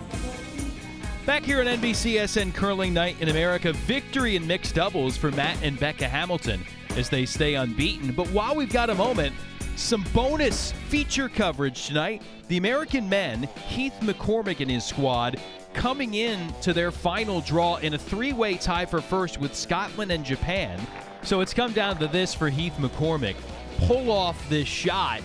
Back here on NBCSN Curling Night in America, victory in mixed doubles for Matt and Becca Hamilton as they stay unbeaten. But while we've got a moment, some bonus feature coverage tonight. The American men, Heath McCormick and his squad, coming in to their final draw in a three-way tie for first with Scotland and Japan. So it's come down to this for Heath McCormick. Pull off this shot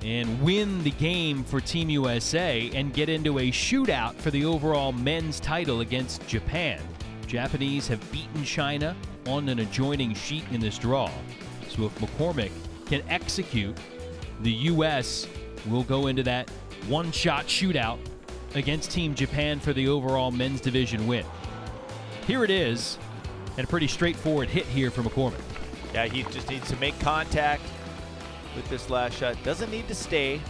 and win the game for Team USA and get into a shootout for the overall men's title against Japan. Japanese have beaten China on an adjoining sheet in this draw. So if McCormick can execute, the U.S. will go into that one-shot shootout against Team Japan for the overall men's division win. Here it is, and a pretty straightforward hit here for McCormick. Yeah, he just needs to make contact with this last shot. Doesn't need to stay.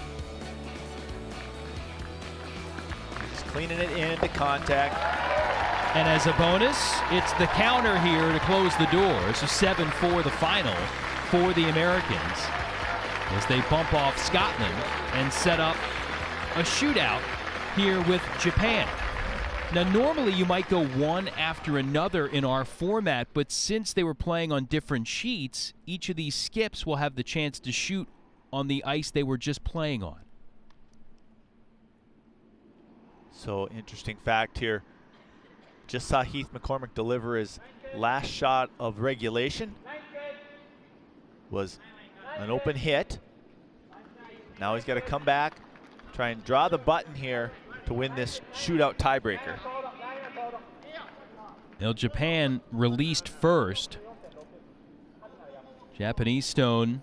Just cleaning it into contact. And as a bonus, it's the counter here to close the door. So 7-4 the final for the Americans as they bump off Scotland and set up a shootout here with Japan. Now, normally you might go one after another in our format, but since they were playing on different sheets, each of these skips will have the chance to shoot on the ice they were just playing on. So, interesting fact here. Just saw Heath McCormick deliver his last shot of regulation. Was an open hit. Now he's got to come back, try and draw the button here to win this shootout tiebreaker. Now Japan released first. Japanese stone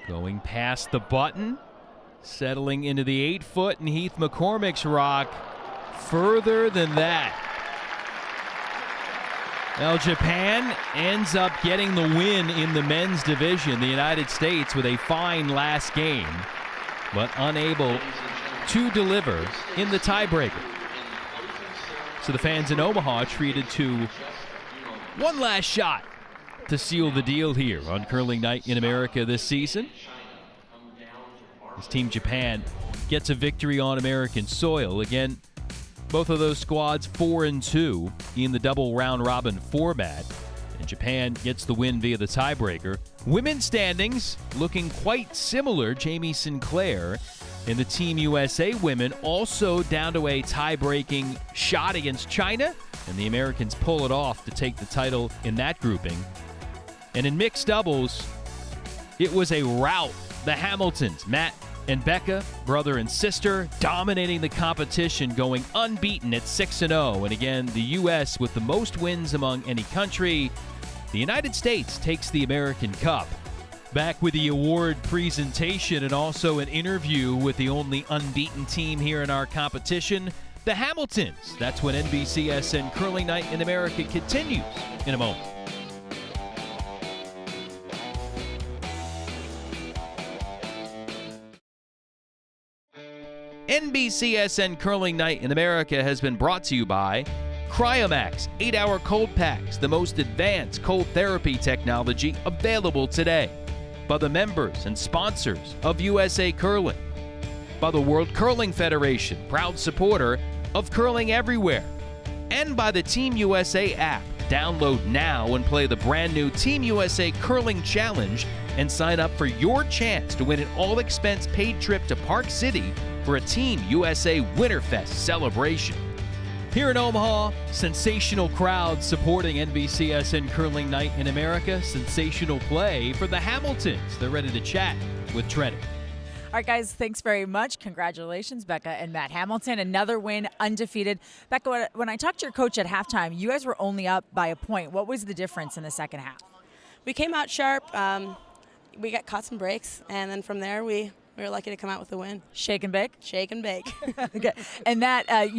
going past the button, settling into the 8-foot, and Heath McCormick's rock further than that. Now Japan ends up getting the win in the men's division. The United States with a fine last game, but unable to deliver in the tiebreaker. So the fans in Omaha treated to one last shot to seal the deal here on Curling Night in America this season. As Team Japan gets a victory on American soil. Again, both of those squads 4-2 in the double round-robin format. And Japan gets the win via the tiebreaker. Women's standings looking quite similar. Jamie Sinclair and the Team USA women also down to a tie-breaking shot against China, and the Americans pull it off to take the title in that grouping. And in mixed doubles, it was a rout. The Hamiltons, Matt and Becca, brother and sister, dominating the competition, going unbeaten at 6-0. And again, the U.S. with the most wins among any country. The United States takes the American Cup. Back with the award presentation and also an interview with the only unbeaten team here in our competition, the Hamiltons. That's when NBCSN Curling Night in America continues in a moment. NBCSN Curling Night in America has been brought to you by Cryomax 8-hour cold packs, the most advanced cold therapy technology available today. By the members and sponsors of USA Curling. By the World Curling Federation, proud supporter of curling everywhere. And by the Team USA app. Download now and play the brand new Team USA Curling Challenge and sign up for your chance to win an all-expense paid trip to Park City for a Team USA Winterfest celebration. Here in Omaha, sensational crowds supporting NBCSN Curling Night in America. Sensational play for the Hamiltons. They're ready to chat with Trenton. All right, guys, thanks very much. Congratulations, Becca and Matt Hamilton. Another win, undefeated. Becca, when I talked to your coach at halftime, you guys were only up by a point. What was the difference in the second half? We came out sharp. We got caught some breaks, and then from there we were lucky to come out with a win. Shake and bake? Shake and bake. Okay. And that,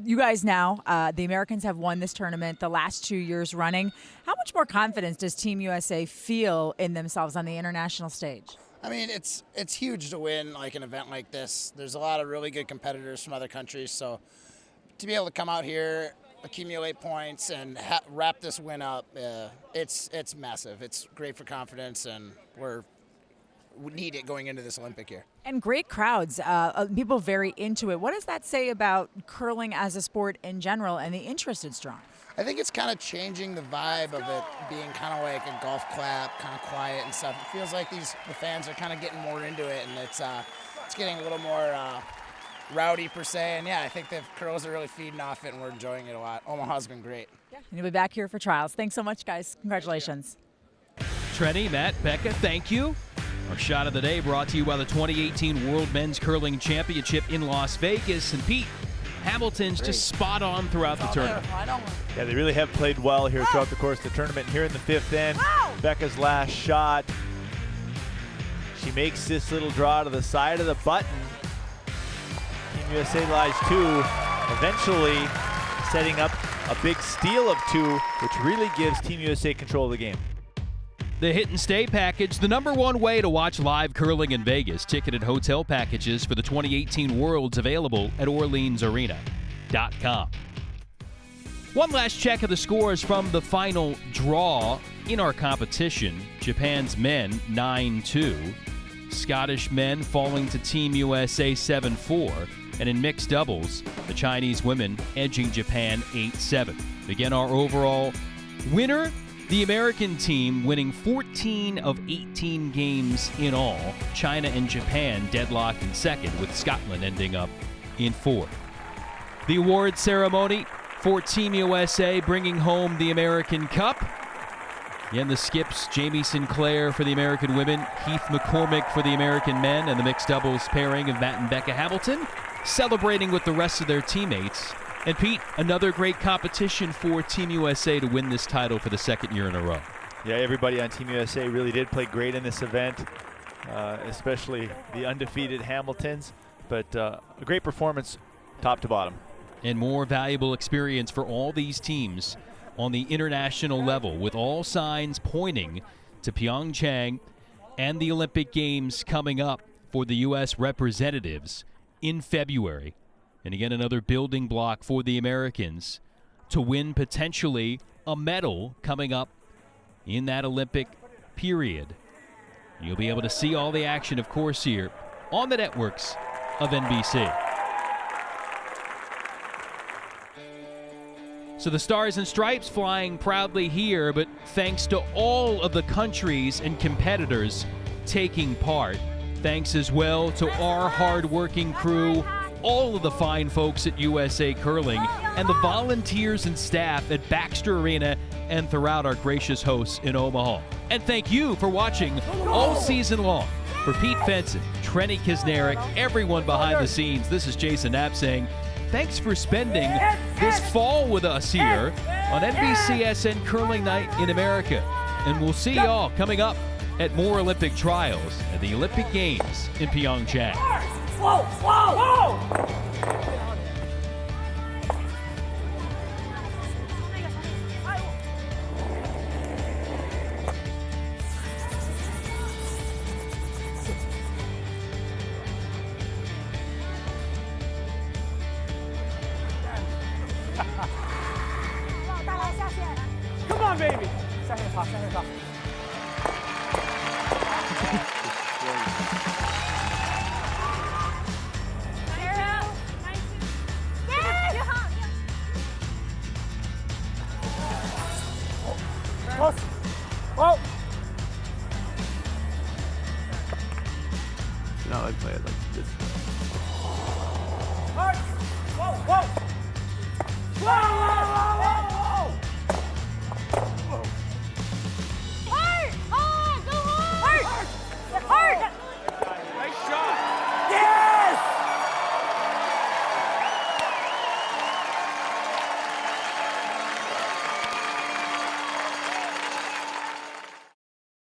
you guys now, the Americans have won this tournament the last 2 years running. How much more confidence does Team USA feel in themselves on the international stage? I mean, it's huge to win like an event like this. There's a lot of really good competitors from other countries, so to be able to come out here, accumulate points, and wrap this win up, it's massive. It's great for confidence, and we need it going into this Olympic year. And great crowds, people very into it. What does that say about curling as a sport in general and the interest it's drawn? I think it's kind of changing the vibe of it being kind of like a golf clap, kind of quiet and stuff. It feels like the fans are kind of getting more into it, and it's getting a little more rowdy per se. And yeah, I think the curls are really feeding off it, and we're enjoying it a lot. Omaha's been great. Yeah, and you'll be back here for trials. Thanks so much, guys. Congratulations. Trenny, Matt, Becca, thank you. Our shot of the day brought to you by the 2018 World Men's Curling Championship in Las Vegas. And Pete, Hamilton's just spot on throughout the tournament. Yeah, they really have played well here throughout the course of the tournament. Here in the fifth end, Becca's last shot. She makes this little draw to the side of the button. Team USA lies 2, eventually setting up a big steal of 2, which really gives Team USA control of the game. The Hit and Stay package, the #1 way to watch live curling in Vegas. Ticketed hotel packages for the 2018 Worlds available at OrleansArena.com. One last check of the scores from the final draw in our competition. Japan's men 9-2. Scottish men falling to Team USA 7-4. And in mixed doubles, the Chinese women edging Japan 8-7. Again, our overall winner, the American team, winning 14 of 18 games in all. China and Japan deadlocked in second, with Scotland ending up in fourth. The award ceremony for Team USA, bringing home the American Cup. Again, the skips, Jamie Sinclair for the American women, Heath McCormick for the American men, and the mixed doubles pairing of Matt and Becca Hamilton, celebrating with the rest of their teammates. And Pete, another great competition for Team USA to win this title for the second year in a row. Yeah, everybody on Team USA really did play great in this event, especially the undefeated Hamiltons. But a great performance top to bottom. And more valuable experience for all these teams on the international level, with all signs pointing to Pyeongchang and the Olympic Games coming up for the U.S. representatives in February. And again, another building block for the Americans to win potentially a medal coming up in that Olympic period. You'll be able to see all the action, of course, here on the networks of NBC. So the Stars and Stripes flying proudly here, but thanks to all of the countries and competitors taking part. Thanks as well to our hard-working crew, all of the fine folks at USA Curling, and the volunteers and staff at Baxter Arena and throughout our gracious hosts in Omaha. And thank you for watching all season long. For Pete Fenson, Trenny Kisnerick, everyone behind the scenes, this is Jason Knapp saying thanks for spending this fall with us here on NBCSN Curling Night in America. And we'll see y'all coming up at more Olympic trials at the Olympic Games in Pyeongchang. Slow, slow! Come on, baby! 下线好，下线好。Close. Whoa! No, I play it like this. Whoa! Whoa! Whoa!